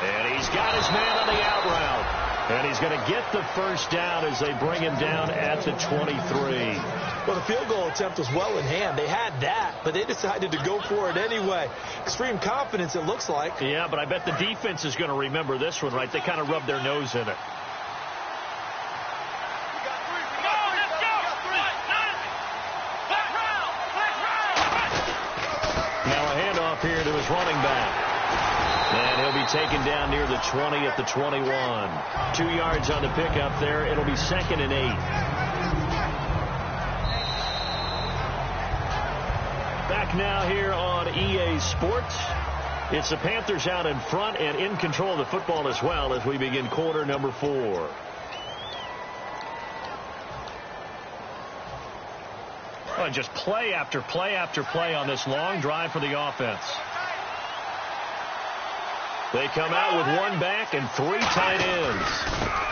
[SPEAKER 2] And he's got his man on the out route. And he's going to get the first down as they bring him down at the 23.
[SPEAKER 3] Well, the field goal attempt was well in hand. They had that, but they decided to go for it anyway. Extreme confidence, it looks like.
[SPEAKER 2] Yeah, but I bet the defense is going to remember this one, right? They kind of rubbed their nose in it. Now a handoff here to his running back. And he'll be taken down near the 20 at the 21. 2 yards on the pickup there. It'll be 2nd and 8. Back now here on EA Sports. It's the Panthers out in front and in control of the football as well as we begin quarter number 4. Oh, just play after play after play on this long drive for the offense. They come out with one back and 3 tight ends.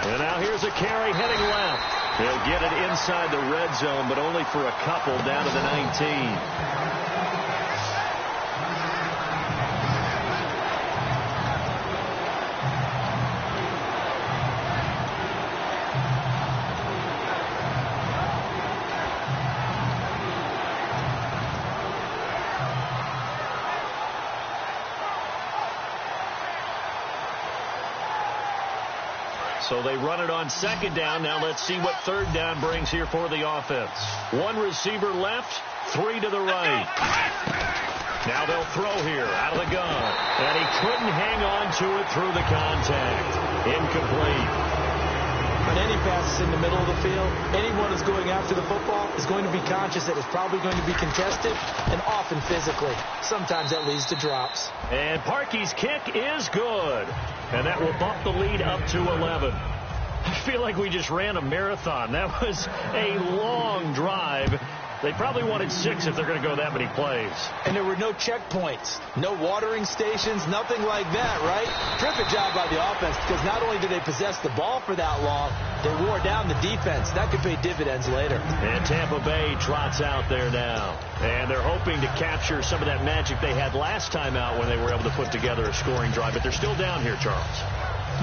[SPEAKER 2] And now here's a carry heading left. They'll get it inside the red zone, but only for a couple down to the 19. So they run it on 2nd down. Now let's see what 3rd down brings here for the offense. 1 receiver left, 3 to the right. Now they'll throw here out of the gun. And he couldn't hang on to it through the contact. Incomplete.
[SPEAKER 3] On any passes in the middle of the field, anyone who's going after the football is going to be conscious that it's probably going to be contested and often physically. Sometimes that leads to drops.
[SPEAKER 2] And Parkey's kick is good. And that will bump the lead up to 11. I feel like we just ran a marathon. That was a long drive. They probably wanted 6 if they're going to go that many plays.
[SPEAKER 3] And there were no checkpoints, no watering stations, nothing like that, right? Terrific job by the offense because not only did they possess the ball for that long, they wore down the defense. That could pay dividends later.
[SPEAKER 2] And Tampa Bay trots out there now. And they're hoping to capture some of that magic they had last time out when they were able to put together a scoring drive. But they're still down here, Charles.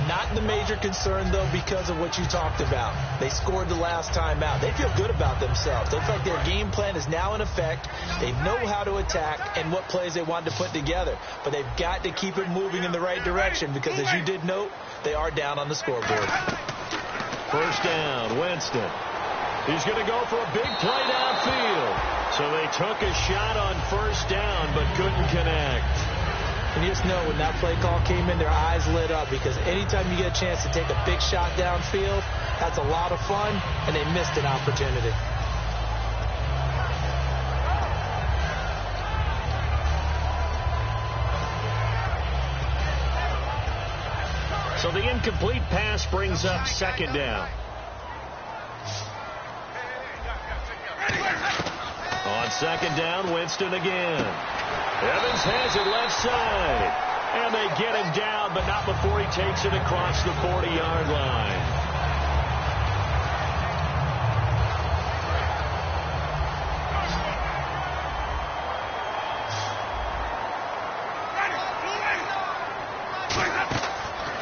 [SPEAKER 3] Not the major concern, though, because of what you talked about. They scored the last time out. They feel good about themselves. They feel like their game plan is now in effect. They know how to attack and what plays they want to put together. But they've got to keep it moving in the right direction because, as you did note, they are down on the scoreboard.
[SPEAKER 2] First down, Winston. He's going to go for a big play downfield. So they took a shot on first down but couldn't connect.
[SPEAKER 3] And you just know when that play call came in, their eyes lit up because anytime you get a chance to take a big shot downfield, that's a lot of fun, and they missed an opportunity.
[SPEAKER 2] So the incomplete pass brings up 2nd down. On 2nd down, Winston again. Evans has it left side. And they get him down, but not before he takes it across the 40-yard line.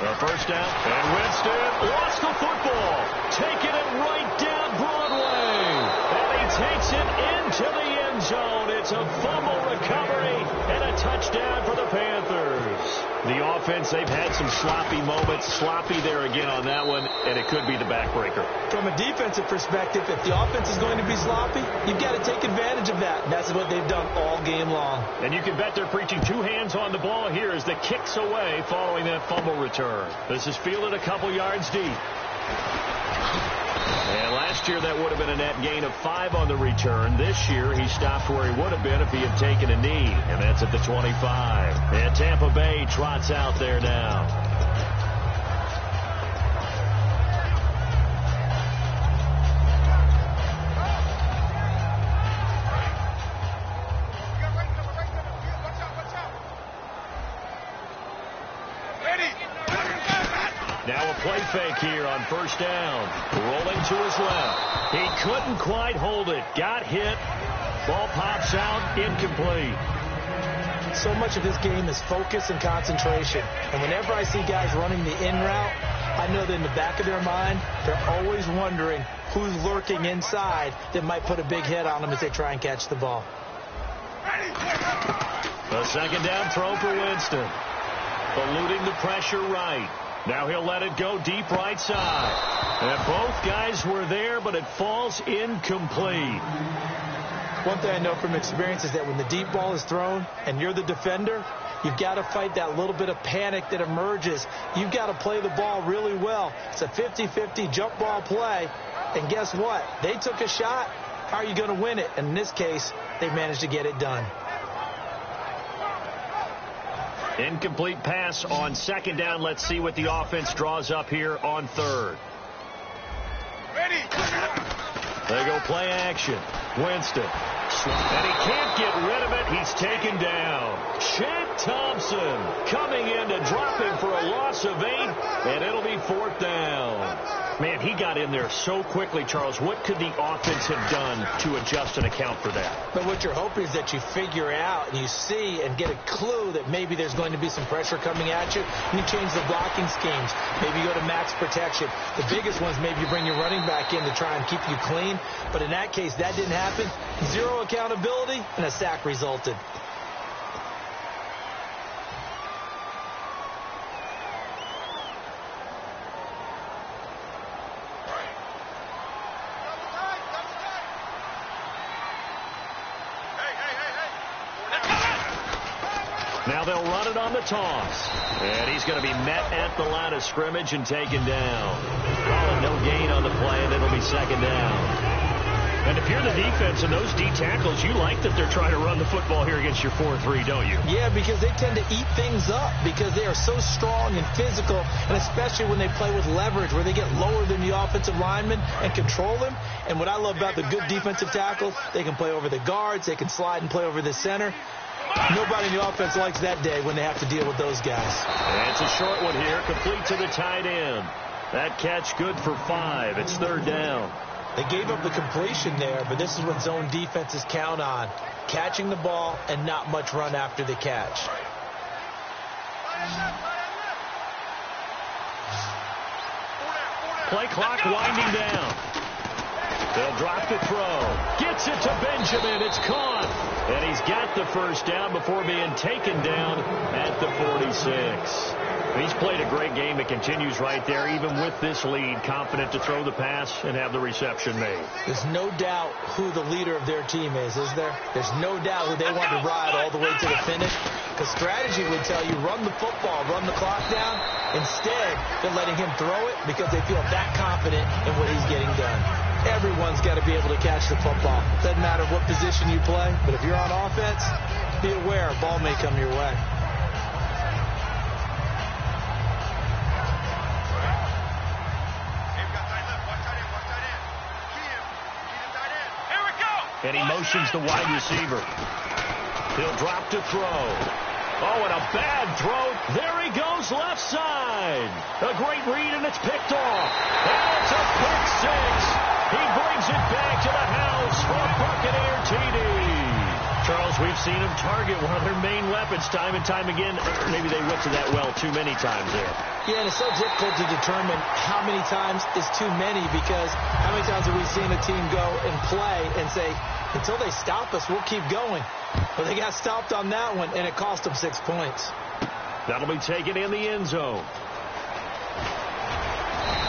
[SPEAKER 2] A first down, and Winston lost the football, taking it right down Broadway, and he takes it into the end zone. It's a fumble recovery and a touchdown for the Panthers. The offense, they've had some sloppy moments, sloppy there again on that one, and it could be the backbreaker.
[SPEAKER 3] From a defensive perspective, if the offense is going to be sloppy, you've got to take advantage of that, and that's what they've done all game long. And you can bet they're preaching two hands on the ball here as the kick's away following that fumble return. This is fielded a couple yards deep. And last year that would have been a net gain of 5 on the return. This year he stopped where he would have been if he had taken a knee, and that's at the 25. And Tampa Bay trots out there now. Now a play fake here on first down. Rolling to his left. He couldn't quite hold it. Got hit. Ball pops out. Incomplete. So much of this game is focus and concentration. And whenever I see guys running the in route, I know that in the back of their mind, they're always wondering who's lurking inside that might put a big hit on them as they try and catch the ball.
[SPEAKER 2] A second down throw for Winston. Eluding the pressure right. Now he'll let it go deep right side. And both guys were there, but it falls incomplete. One thing I know from experience is that when the deep ball is thrown and you're the defender, you've got to fight that little bit of panic that emerges. You've got to play the ball really well. It's a 50-50 jump ball play. And guess what? They took a shot. How are you going to win it? And in this case, they managed to get it done. Incomplete pass on second down. Let's see what the offense draws up here on third.
[SPEAKER 4] Ready.
[SPEAKER 2] They go play action. Winston. And he can't get rid of it. He's taken down. Shaq Thompson coming in to drop him for a loss of 8, and it'll be fourth down. Man, he got in there so quickly, Charles. What could the offense have done to adjust and account for that? But what you're hoping is that you figure out and you see and get a clue that maybe there's going to be some pressure coming at you. You change the blocking schemes. Maybe you go to max protection. The biggest ones, maybe you bring your running back in to try and keep you clean. But in that case, that didn't happen. Zero accountability, and a sack resulted. Now they'll run it on the toss. And he's going to be met at the line of scrimmage and taken down. Call it no gain on the play, and it'll be second down. And if you're the defense and those D tackles, you like that they're trying to run the football here against your 4-3, don't you? Yeah, because they tend to eat things up because they are so strong and physical, and especially when they play with leverage where they get lower than the offensive lineman and control them. And what I love about the good defensive tackles, they can play over the guards, they can slide and play over the center. Nobody in the offense likes that day when they have to deal with those guys. And it's a short one here, complete to the tight end. That catch good for 5. It's third down. They gave up the completion there, but this is what zone defenses count on. Catching the ball and not much run after the catch. Play clock winding down. They'll drop the throw. Gets it to Benjamin. It's caught. And he's got the first down before being taken down at the 46. He's played a great game. It continues right there, even with this lead, confident to throw the pass and have the reception made. There's no doubt who the leader of their team is there? There's no doubt who they want to ride all the way to the finish. Because strategy would tell you run the football, run the clock down. Instead, they're letting him throw it because they feel that confident in what he's getting done. Everyone's got to be able to catch the football. Doesn't matter what position you play, but if you're on offense, be aware a ball may come your way. And he motions the wide receiver. He'll drop to throw. Oh, and a bad throw. There he goes, left side. A great read, and it's picked off. And it's a pick six. He brings it back to the house for a Buccaneer TD. Charles, we've seen him target one of their main weapons time and time again. Maybe they went to that well too many times there.
[SPEAKER 3] Yeah, and it's so difficult to determine how many times is too many, because how many times have we seen a team go and play and say, until they stop us, we'll keep going. But they got stopped on that one, and it cost them 6 points.
[SPEAKER 2] That'll be taken in the end zone.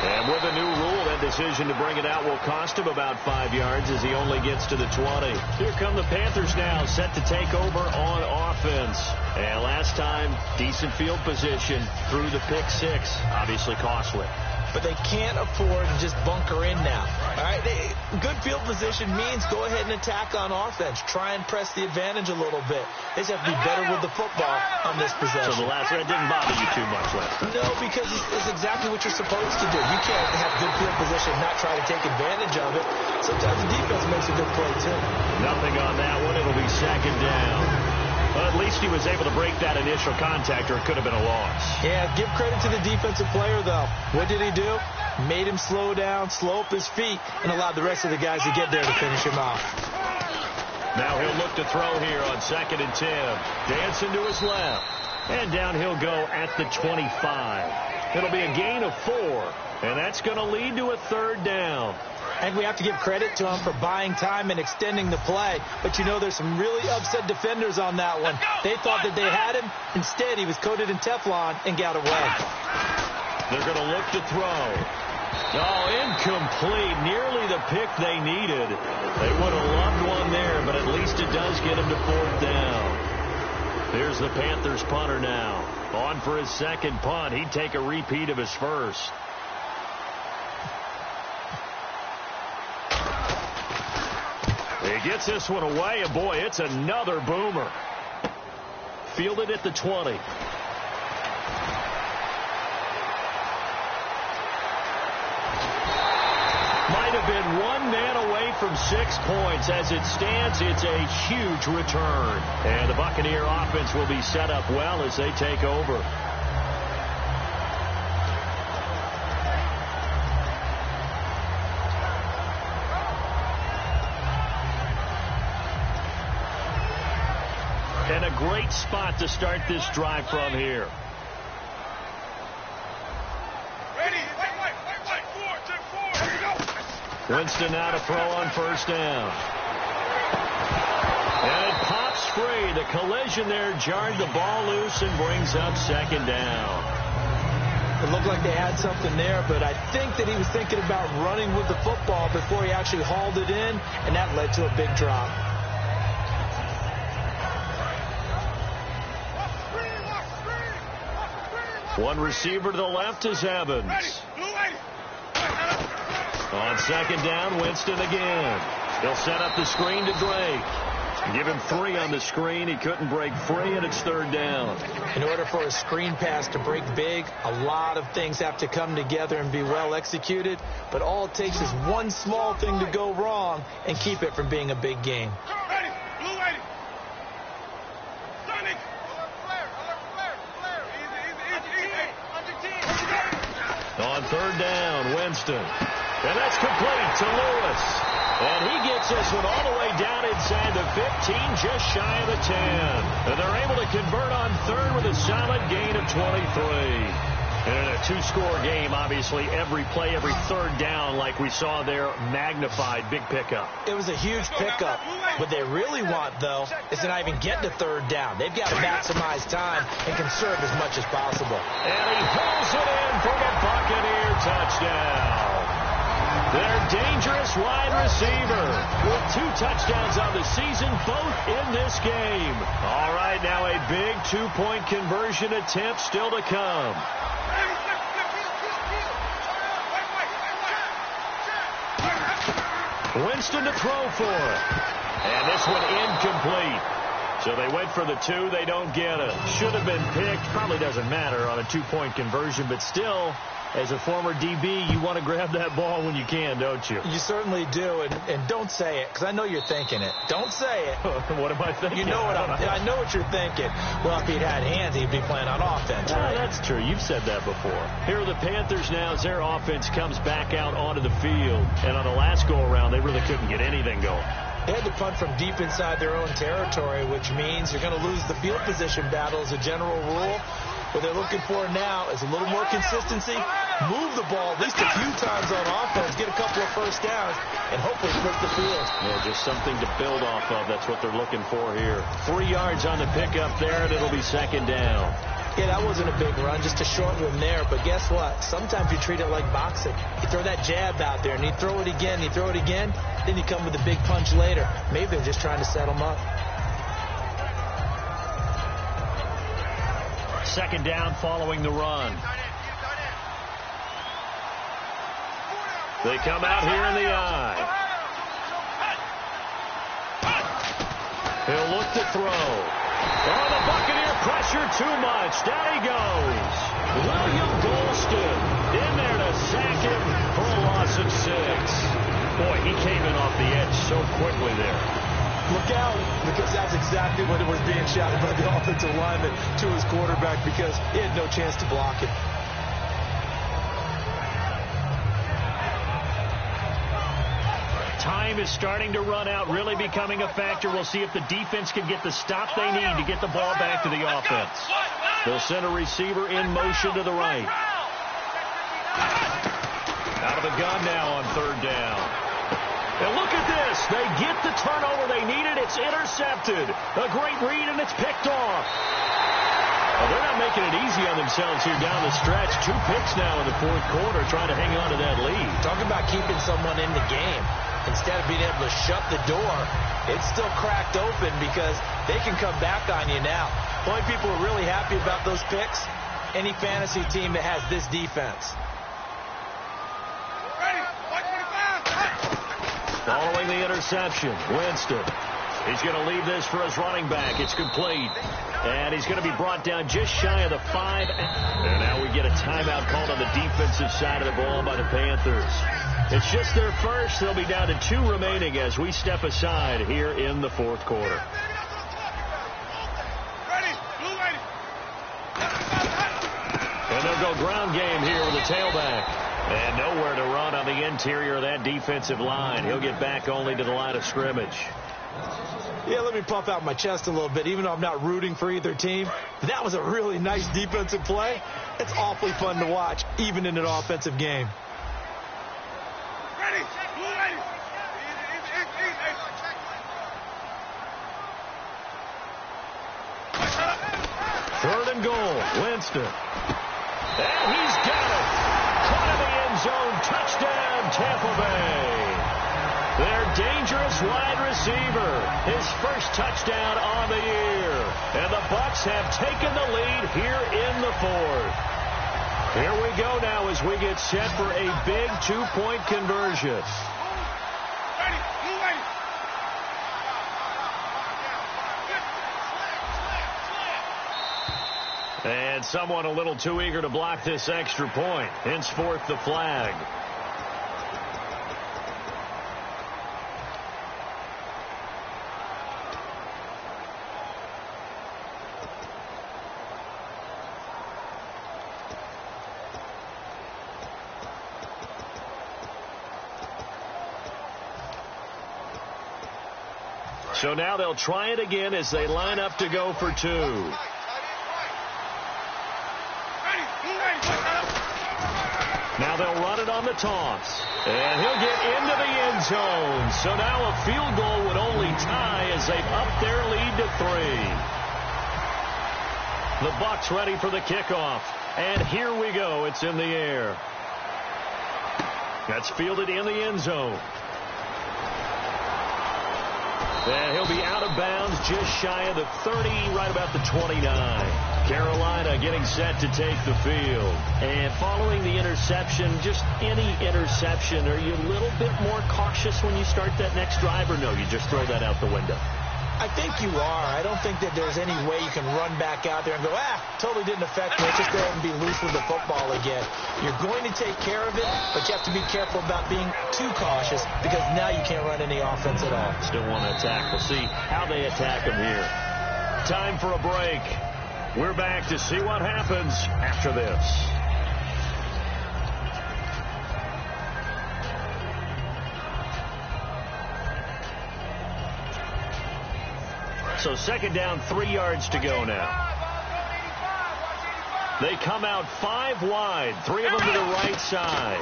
[SPEAKER 2] And with a new rule, that decision to bring it out will cost him about 5 yards as he only gets to the 20. Here come the Panthers now, set to take over on offense. And last time, decent field position through the pick six. Obviously costly.
[SPEAKER 3] But they can't afford to just bunker in now. All right, good field position means go ahead and attack on offense. Try and press the advantage a little bit. They just have to be better with the football on this possession.
[SPEAKER 2] So the last one didn't bother you too much last time.
[SPEAKER 3] No, because it's exactly what you're supposed to do. You can't have good field position and not try to take advantage of it. Sometimes the defense makes a good play, too.
[SPEAKER 2] Nothing on that one. It'll be second down. Well, at least he was able to break that initial contact, or it could have been a loss. Yeah,
[SPEAKER 3] give credit to the defensive player, though. What did he do? Made him slow down, slow up his feet, and allowed the rest of the guys to get there to finish him off.
[SPEAKER 2] Now he'll look to throw here on 2nd and 10. Dancing to his left. And down he'll go at the 25. It'll be a gain of 4, and that's going to lead to a 3rd down.
[SPEAKER 3] And we have to give credit to him for buying time and extending the play. But, you know, there's some really upset defenders on that one. They thought that they had him. Instead, he was coated in Teflon and got away.
[SPEAKER 2] They're going to look to throw. Oh, incomplete. Nearly the pick they needed. They would have loved one there, but at least it does get him to 4th down. Here's the Panthers punter now. On for his 2nd punt. He'd take a repeat of his first. He gets this one away, and boy, it's another boomer. Fielded at the 20. Might have been one man away from 6 points. As it stands, it's a huge return. And the Buccaneer offense will be set up well as they take over. And a great spot to start this drive from here.
[SPEAKER 4] Ready? Wait.
[SPEAKER 2] Winston now to throw on 1st down. And it pops free. The collision there jarred the ball loose and brings up 2nd down.
[SPEAKER 3] It looked like they had something there, but I think that he was thinking about running with the football before he actually hauled it in, and that led to a big drop.
[SPEAKER 2] One receiver to the left is Evans. On 2nd down, Winston again. He'll set up the screen to Drake. Give him 3 on the screen. He couldn't break free, and it's 3rd down.
[SPEAKER 3] In order for a screen pass to break big, a lot of things have to come together and be well executed. But all it takes is one small thing to go wrong and keep it from being a big game.
[SPEAKER 2] On 3rd down, Winston. And that's complete to Lewis. And he gets this one all the way down inside the 15, just shy of the 10. And they're able to convert on 3rd with a solid gain of 23. And in a 2-score game, obviously, every play, every 3rd down, like we saw there, magnified, big pickup.
[SPEAKER 3] It was a huge pickup. What they really want, though, is to not even get to 3rd down. They've got to maximize time and conserve as much as possible.
[SPEAKER 2] And he pulls it in for the Buccaneer touchdown. Their dangerous wide receiver with 2 touchdowns on the season, both in this game. All right, now a big 2-point conversion attempt still to come. Winston to throw for it. And this one incomplete. So they went for the 2. They don't get it. Should have been picked. Probably doesn't matter on a 2-point conversion, but still As a former DB, you want to grab that ball when you can, don't you?
[SPEAKER 3] You certainly do, and don't say it, because I know you're thinking it. Don't say it.
[SPEAKER 2] What am I thinking?
[SPEAKER 3] You know what I know what you're thinking. Well, if he'd had hands, he'd be playing on offense, right?
[SPEAKER 2] That's true. You've said that before. Here are the Panthers now as their offense comes back out onto the field. And on the last go-around, they really couldn't get anything going.
[SPEAKER 3] They had to punt from deep inside their own territory, which means you're going to lose the field position battle as a general rule. What they're looking for now is a little more consistency, move the ball at least a few times on offense, get a couple of first downs, and hopefully split the field.
[SPEAKER 2] Yeah, just something to build off of. That's what they're looking for here. 3 yards on the pickup there, and it'll be second down.
[SPEAKER 3] Yeah, that wasn't a big run, just a short one there. But guess what? Sometimes you treat it like boxing. You throw that jab out there, and you throw it again, and you throw it again, then you come with a big punch later. Maybe they're just trying to set them up.
[SPEAKER 2] Second down following the run. They come out here in the eye. He'll look to throw. Oh, the Buccaneer pressure too much. Down he goes. William Golston in there to sack him for a loss of 6. Boy, he came in off the edge so quickly there.
[SPEAKER 3] Look out, because that's exactly what it was being shouted by the offensive lineman to his quarterback, because he had no chance to block it.
[SPEAKER 2] Time is starting to run out, really becoming a factor. We'll see if the defense can get the stop they need to get the ball back to the offense. They'll send a receiver in motion to the right. Out of the gun now on third down. And look at this. They get the turnover they needed. It's intercepted. A great read, and it's picked off. Well, they're not making it easy on themselves here down the stretch. 2 picks now in the fourth quarter, trying to hang on to that lead.
[SPEAKER 3] Talking about keeping someone in the game. Instead of being able to shut the door, it's still cracked open because they can come back on you now. The only people who are really happy about those picks, any fantasy team that has this defense.
[SPEAKER 2] Following the interception, Winston. He's going to leave this for his running back. It's complete. And he's going to be brought down just shy of the 5. And now we get a timeout called on the defensive side of the ball by the Panthers. It's just their first. They'll be down to 2 remaining as we step aside here in the fourth quarter. And they'll go ground game here with the tailback. And nowhere to run on the interior of that defensive line. He'll get back only to the line of scrimmage.
[SPEAKER 3] Yeah, let me puff out my chest a little bit, even though I'm not rooting for either team. That was a really nice defensive play. It's awfully fun to watch, even in an offensive game.
[SPEAKER 2] Third and goal, Winston. And he's got it. Caught in the end zone. Touchdown, Tampa Bay. Their dangerous wide receiver. His first touchdown on the year. And the Bucs have taken the lead here in the fourth. Here we go now as we get set for a big 2-point conversion. And someone a little too eager to block this extra point. Henceforth the flag. So now they'll try it again as they line up to go for 2. Now they'll run it on the toss. And he'll get into the end zone. So now a field goal would only tie as they've upped their lead to 3. The Bucs ready for the kickoff. And here we go. It's in the air. That's fielded in the end zone. And he'll be out of bounds just shy of the 30, right about the 29. Carolina getting set to take the field. And following the interception, just any interception, are you a little bit more cautious when you start that next drive, or no, you just throw that out the window?
[SPEAKER 3] I think you are. I don't think that there's any way you can run back out there and go, totally didn't affect me. Let's just go ahead and be loose with the football again. You're going to take care of it, but you have to be careful about being too cautious because now you can't run any offense at all.
[SPEAKER 2] Still want to attack. We'll see how they attack them here. Time for a break. We're back to see what happens after this. So second down, 3 yards to go now. They come out 5 wide, 3 of them to the right side.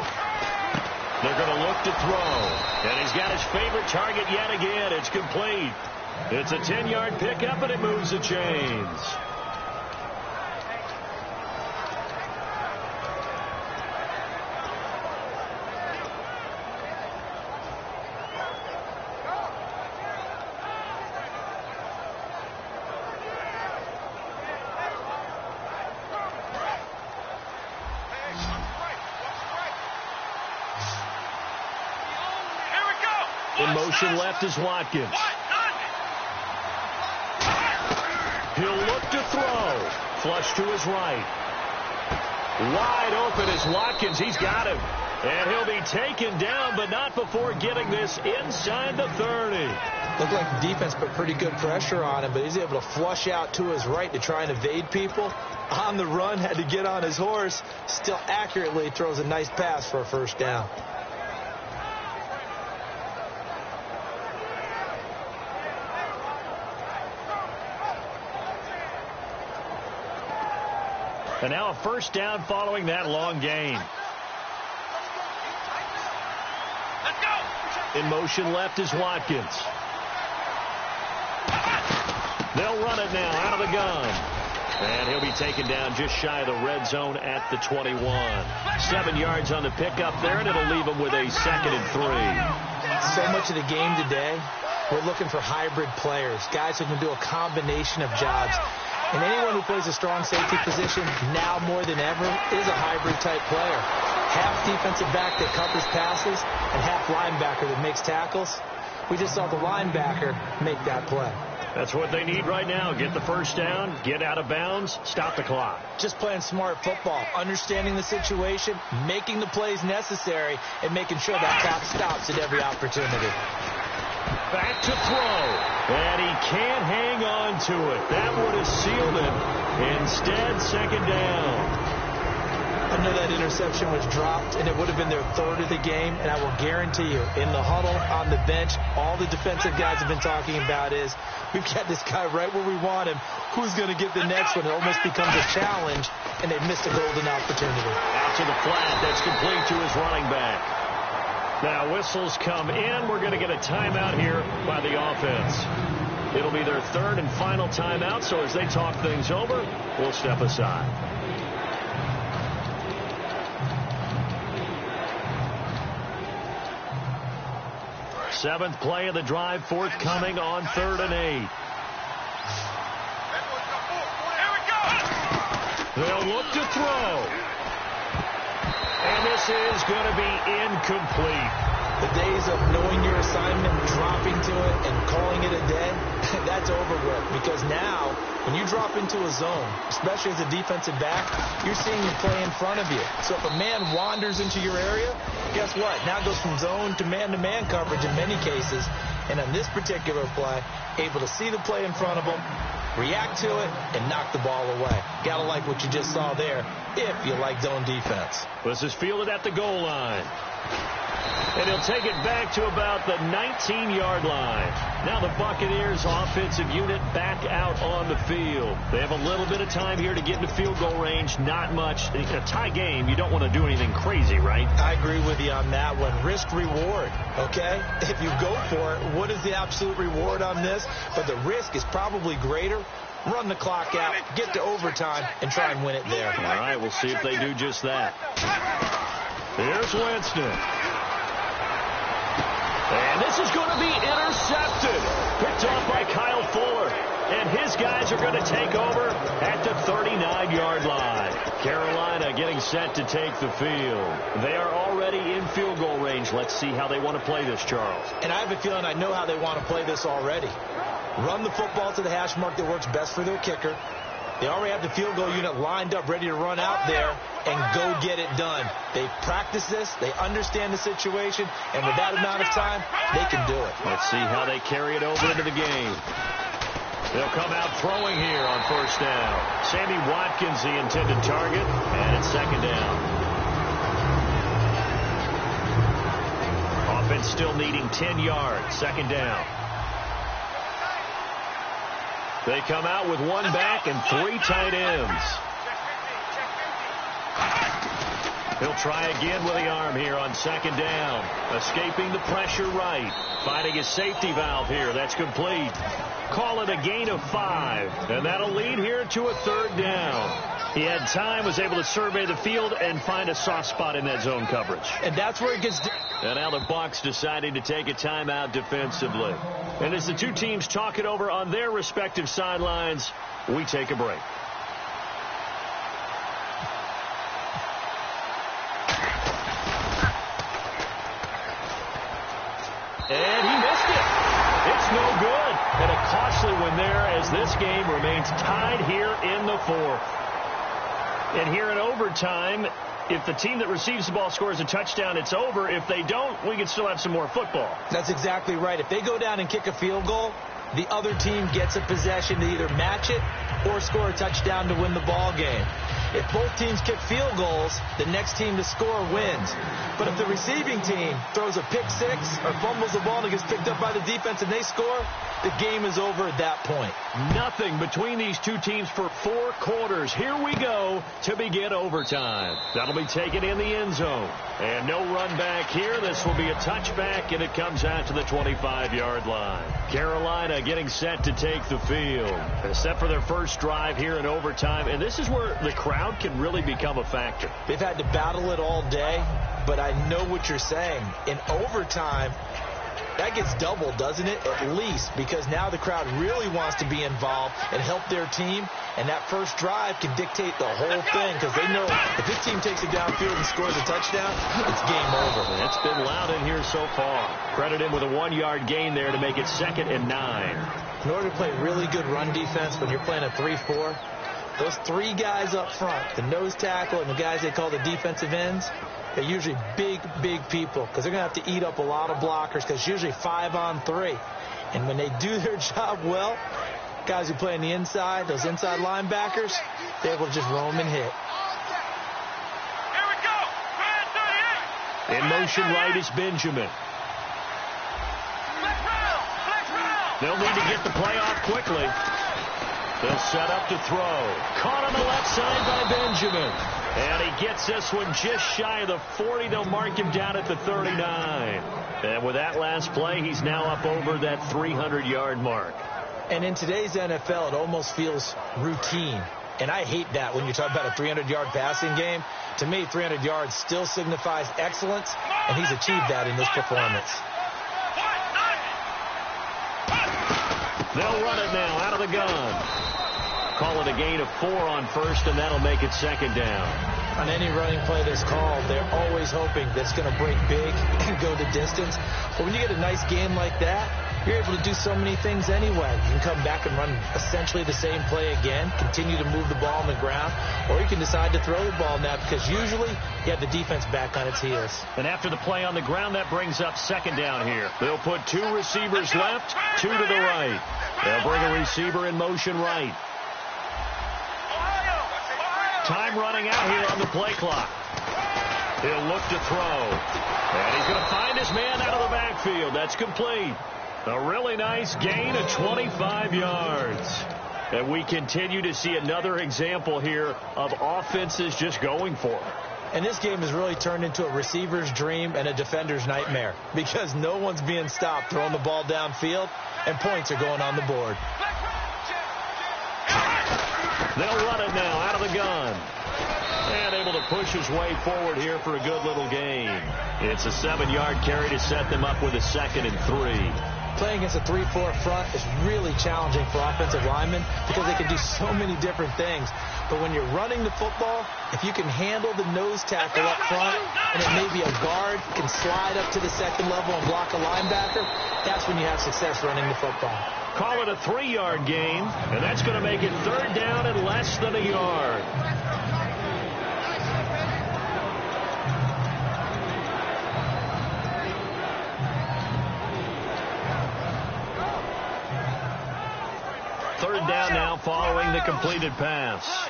[SPEAKER 2] They're going to look to throw. And he's got his favorite target yet again. It's complete. It's a 10-yard pickup, and it moves the chains. In motion left is Watkins. He'll look to throw. Flush to his right. Wide open is Watkins. He's got him. And he'll be taken down, but not before getting this inside the 30.
[SPEAKER 3] Looked like the defense put pretty good pressure on him, but he's able to flush out to his right to try and evade people. On the run, had to get on his horse. Still accurately throws a nice pass for a first down.
[SPEAKER 2] And now a first down following that long gain.
[SPEAKER 4] Let's go.
[SPEAKER 2] In motion left is Watkins. They'll run it now out of the gun. And he'll be taken down just shy of the red zone at the 21. 7 yards on the pickup there, and it'll leave him with a 2nd and 3.
[SPEAKER 3] So much of the game today, we're looking for hybrid players, guys who can do a combination of jobs. And anyone who plays a strong safety position, now more than ever, is a hybrid-type player. Half defensive back that covers passes and half linebacker that makes tackles. We just saw the linebacker make that play.
[SPEAKER 2] That's what they need right now. Get the first down, get out of bounds, stop the clock.
[SPEAKER 3] Just playing smart football, understanding the situation, making the plays necessary, and making sure that clock stops at every opportunity.
[SPEAKER 2] Back to throw. And he can't hang on to it. That would have sealed it. Instead, 2nd down.
[SPEAKER 3] I know that interception was dropped, and it would have been their 3rd of the game. And I will guarantee you, in the huddle, on the bench, all the defensive guys have been talking about is, we've got this guy right where we want him. Who's going to get the next one? It almost becomes a challenge, and they've missed a golden opportunity.
[SPEAKER 2] Out to the flat. That's complete to his running back. Now whistles come in. We're going to get a timeout here by the offense. It'll be their 3rd and final timeout, so as they talk things over, we'll step aside. Seventh play of the drive forthcoming on 3rd and 8. They'll look to throw. And this is going to be incomplete.
[SPEAKER 3] The days of knowing your assignment, dropping to it, and calling it a day, that's over with. Because now, when you drop into a zone, especially as a defensive back, you're seeing the play in front of you. So if a man wanders into your area, guess what? Now it goes from zone to man-to-man coverage in many cases. And on this particular play, able to see the play in front of him, react to it, and knock the ball away. Gotta like what you just saw there, if you like zone defense.
[SPEAKER 2] This is fielded at the goal line. And he'll take it back to about the 19-yard line. Now the Buccaneers offensive unit back out on the field. They have a little bit of time here to get into field goal range. Not much. In a tie game, you don't want to do anything crazy, right?
[SPEAKER 3] I agree with you on that one. Risk-reward, okay? If you go for it, what is the absolute reward on this? But the risk is probably greater. Run the clock out, get to overtime, and try and win it there.
[SPEAKER 2] All right, we'll see if they do just that. Here's Winston. And this is going to be intercepted. Picked off by Kyle Fuller. And his guys are going to take over at the 39-yard line. Carolina getting set to take the field. They are already in field goal range. Let's see how they want to play this, Charles.
[SPEAKER 3] And I have a feeling I know how they want to play this already. run the football to the hash mark that works best for their kicker. They already have the field goal unit lined up, ready to run out there and go get it done. They practice this. They understand the situation. And with that amount of time, they can do it.
[SPEAKER 2] Let's see how they carry it over into the game. They'll come out throwing here on first down. Sammy Watkins, the intended target, and it's second down. Offense still needing 10 yards. Second down. They come out with one back and 3 tight ends. He'll try again with the arm here on second down. Escaping the pressure right. Finding his safety valve here. That's complete. Call it a gain of 5. And that'll lead here to a third down. He had time, was able to survey the field and find a soft spot in that zone coverage.
[SPEAKER 3] And that's where it gets...
[SPEAKER 2] And now the Bucs deciding to take a timeout defensively. And as the two teams talk it over on their respective sidelines, we take a break. And he missed it. It's no good. And a costly one there as this game remains tied here in the fourth. And here in overtime, if the team that receives the ball scores a touchdown, it's over. If they don't, we can still have some more football.
[SPEAKER 3] That's exactly right. If they go down and kick a field goal, the other team gets a possession to either match it or score a touchdown to win the ball game. If both teams kick field goals, the next team to score wins. But if the receiving team throws a pick six or fumbles the ball and it gets picked up by the defense and they score, the game is over at that point.
[SPEAKER 2] Nothing between these two teams for 4 quarters. Here we go to begin overtime. That'll be taken in the end zone. And no run back here. This will be a touchback, and it comes out to the 25-yard line. Carolina getting set to take the field. They're set for their first drive here in overtime, and this is where the crowd can really become a factor.
[SPEAKER 3] They've had to battle it all day, but I know what you're saying. In overtime, that gets doubled, doesn't it? At least, because now the crowd really wants to be involved and help their team, and that first drive can dictate the whole thing because they know if this team takes it downfield and scores a touchdown, it's game over.
[SPEAKER 2] It's been loud in here so far. Credit him with a 1-yard gain there to make it 2nd and 9.
[SPEAKER 3] In order to play really good run defense when you're playing a 3-4, those 3 guys up front, the nose tackle and the guys they call the defensive ends, they're usually big people because they're going to have to eat up a lot of blockers because it's usually 5-on-3. And when they do their job well, guys who play on the inside, those inside linebackers, they're able to just roam and hit.
[SPEAKER 4] Here we go.
[SPEAKER 2] In motion right is Benjamin. They'll need to get the play off quickly. They'll set up to throw. Caught on the left side by Benjamin. And he gets this one just shy of the 40. They'll mark him down at the 39. And with that last play, he's now up over that 300-yard mark.
[SPEAKER 3] And in today's NFL, it almost feels routine. And I hate that when you talk about a 300-yard passing game. To me, 300 yards still signifies excellence, and he's achieved that in this performance.
[SPEAKER 2] They'll run it now out of the gun. Call it a gain of 4 on first, and that'll make it 2nd down.
[SPEAKER 3] On any running play that's called, they're always hoping that it's going to break big and go the distance. But when you get a nice game like that, you're able to do so many things anyway. You can come back and run essentially the same play again, continue to move the ball on the ground, or you can decide to throw the ball now because usually you have the defense back on its heels.
[SPEAKER 2] And after the play on the ground, that brings up 2nd down here. They'll put 2 receivers left, 2 to the right. They'll bring a receiver in motion right. Time running out here on the play clock. He'll look to throw. And he's going to find his man out of the backfield. That's complete. A really nice gain of 25 yards. And we continue to see another example here of offenses just going for it.
[SPEAKER 3] And this game has really turned into a receiver's dream and a defender's nightmare because no one's being stopped throwing the ball downfield, and points are going on the board.
[SPEAKER 2] They'll run it now out of the gun. And able to push his way forward here for a good little gain. It's a 7-yard carry to set them up with a 2nd and 3.
[SPEAKER 3] Playing against a 3-4 front is really challenging for offensive linemen because they can do so many different things. But when you're running the football, if you can handle the nose tackle up front, and it may be a guard can slide up to the second level and block a linebacker, that's when you have success running the football.
[SPEAKER 2] Call it a 3-yard gain, and that's going to make it third down and less than a yard. Third down now following the completed pass.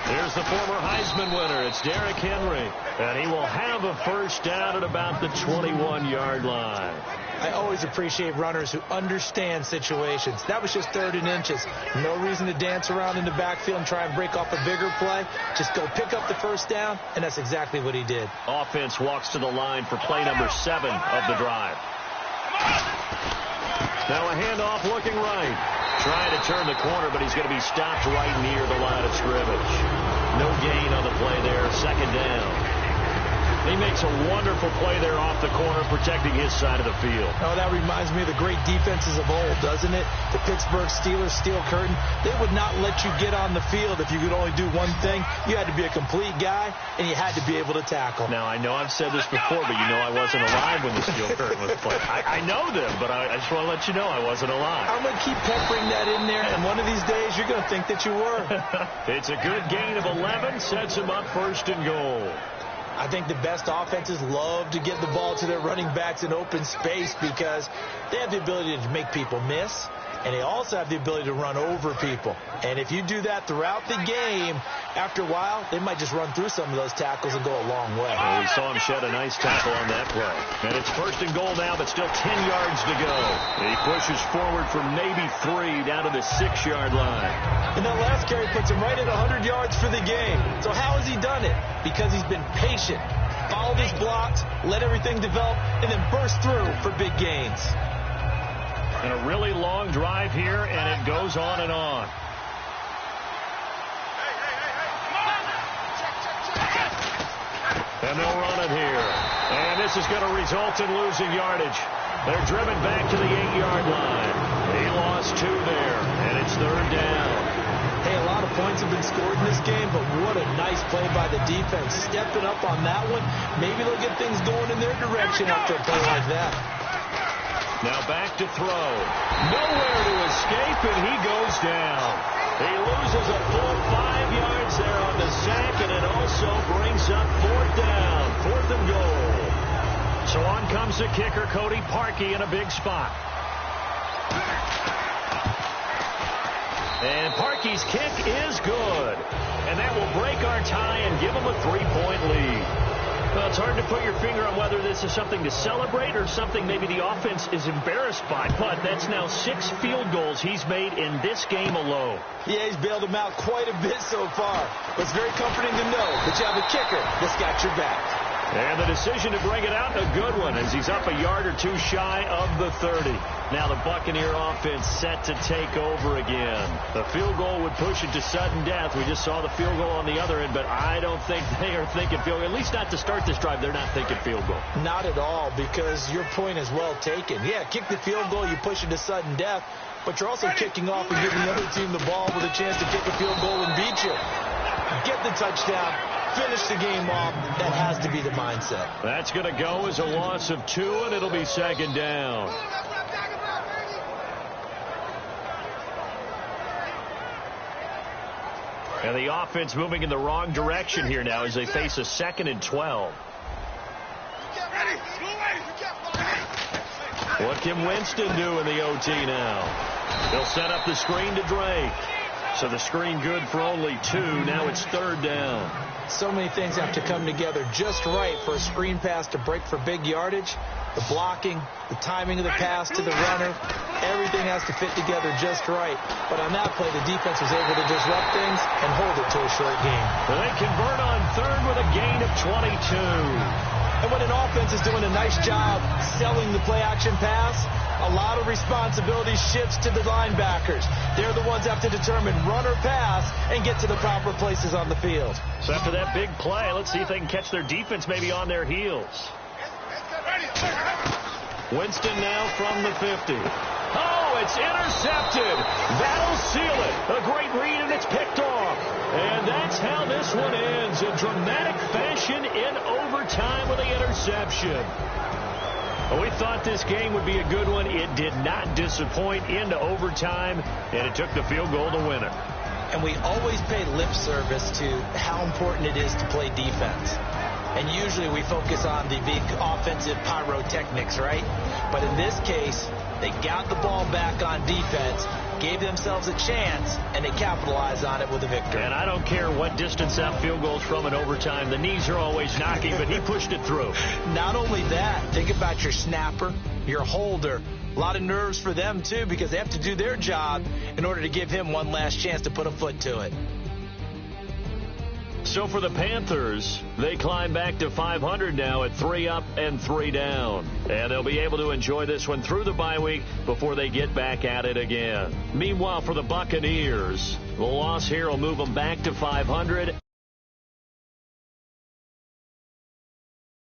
[SPEAKER 2] Here's the former Heisman winner. It's Derrick Henry. And he will have a first down at about the 21-yard line.
[SPEAKER 3] I always appreciate runners who understand situations. That was just 3rd and inches. No reason to dance around in the backfield and try and break off a bigger play. Just go pick up the first down, and that's exactly what he did.
[SPEAKER 2] Offense walks to the line for play number 7 of the drive. Now a handoff looking right. Trying to turn the corner, but he's going to be stopped right near the line of scrimmage. No gain on the play there. Second down. He makes a wonderful play there off the corner, protecting his side of the field.
[SPEAKER 3] Oh, that reminds me of the great defenses of old, doesn't it? The Pittsburgh Steelers steel curtain. They would not let you get on the field if you could only do one thing. You had to be a complete guy, and you had to be able to tackle.
[SPEAKER 2] Now, I know I've said this before, but you know I wasn't alive when the steel curtain was played. I know them, but I just want to let you know I wasn't alive.
[SPEAKER 3] I'm going to keep peppering that in there, and one of these days you're going to think that you were.
[SPEAKER 2] It's a good gain of 11, sets him up first and goal.
[SPEAKER 3] I think the best offenses love to get the ball to their running backs in open space because they have the ability to make people miss, and they also have the ability to run over people. And if you do that throughout the game, after a while, they might just run through some of those tackles and go a long way.
[SPEAKER 2] Well, we saw him shed a nice tackle on that play. And it's first and goal now, but still 10 yards to go. And he pushes forward from maybe 3 down to the 6-yard line.
[SPEAKER 3] And that last carry puts him right at 100 yards for the game. So how has he done it? Because he's been patient, followed his blocks, let everything develop, and then burst through for big gains.
[SPEAKER 2] And a really long drive here, and it goes on and on. And they'll run it here. And this is going to result in losing yardage. They're driven back to the 8-yard line. He lost 2 there, and it's third down.
[SPEAKER 3] Hey, a lot of points have been scored in this game, but what a nice play by the defense. Stepping up on that one, maybe they'll get things going in their direction after a play like that.
[SPEAKER 2] Now back to throw. Nowhere to escape, and he goes down. He loses a full 5 yards there on the sack, and it also brings up fourth down, 4th and goal. So on comes the kicker, Cody Parkey, in a big spot. And Parkey's kick is good. And that will break our tie and give him a 3-point lead. Well, it's hard to put your finger on whether this is something to celebrate or something maybe the offense is embarrassed by. But that's now 6 field goals he's made in this game alone.
[SPEAKER 3] Yeah, he's bailed them out quite a bit so far. But it's very comforting to know that you have a kicker that's got your back.
[SPEAKER 2] And the decision to bring it out, a good one, as he's up a yard or 2 shy of the 30. Now the Buccaneer offense set to take over again. The field goal would push it to sudden death. We just saw the field goal on the other end, but I don't think they are thinking field goal. At least not to start this drive, they're not thinking field goal.
[SPEAKER 3] Not at all, because your point is well taken. Yeah, kick the field goal, you push it to sudden death, but you're also kicking off and giving the other team the ball with a chance to kick a field goal and beat you. Get the touchdown. Finish the game off. That has to be the mindset.
[SPEAKER 2] That's going to go as a loss of 2, and it'll be second down. And the offense moving in the wrong direction here now as they face a 2nd and 12. What can Winston do in the OT now? They'll set up the screen to Drake. So the screen good for only 2. Now it's third down.
[SPEAKER 3] So many things have to come together just right for a screen pass to break for big yardage. The blocking, the timing of the pass to the runner, everything has to fit together just right. But on that play, the defense was able to disrupt things and hold it to a short game.
[SPEAKER 2] Well, they convert on third with a gain of 22.
[SPEAKER 3] And when an offense is doing a nice job selling the play-action pass, a lot of responsibility shifts to the linebackers. They're the ones that have to determine run or pass and get to the proper places on the field.
[SPEAKER 2] So after that big play, let's see if they can catch their defense maybe on their heels. Winston now from the 50. Oh, it's intercepted. That'll seal it. A great read, and it's picked off. And that's how this one ends, in dramatic fashion in overtime with the interception. Well, we thought this game would be a good one. It did not disappoint into overtime, and it took the field goal to win it.
[SPEAKER 3] And we always pay lip service to how important it is to play defense. And usually we focus on the big offensive pyrotechnics, right? But in this case, they got the ball back on defense, gave themselves a chance, and they capitalized on it with a victory.
[SPEAKER 2] And I don't care what distance that field goal's from in overtime. The knees are always knocking, but he pushed it through.
[SPEAKER 3] Not only that, think about your snapper, your holder. A lot of nerves for them, too, because they have to do their job in order to give him one last chance to put a foot to it.
[SPEAKER 2] So for the Panthers, they climb back to 500 now at 3 up and 3 down. And they'll be able to enjoy this one through the bye week before they get back at it again. Meanwhile, for the Buccaneers, the loss here will move them back to 500.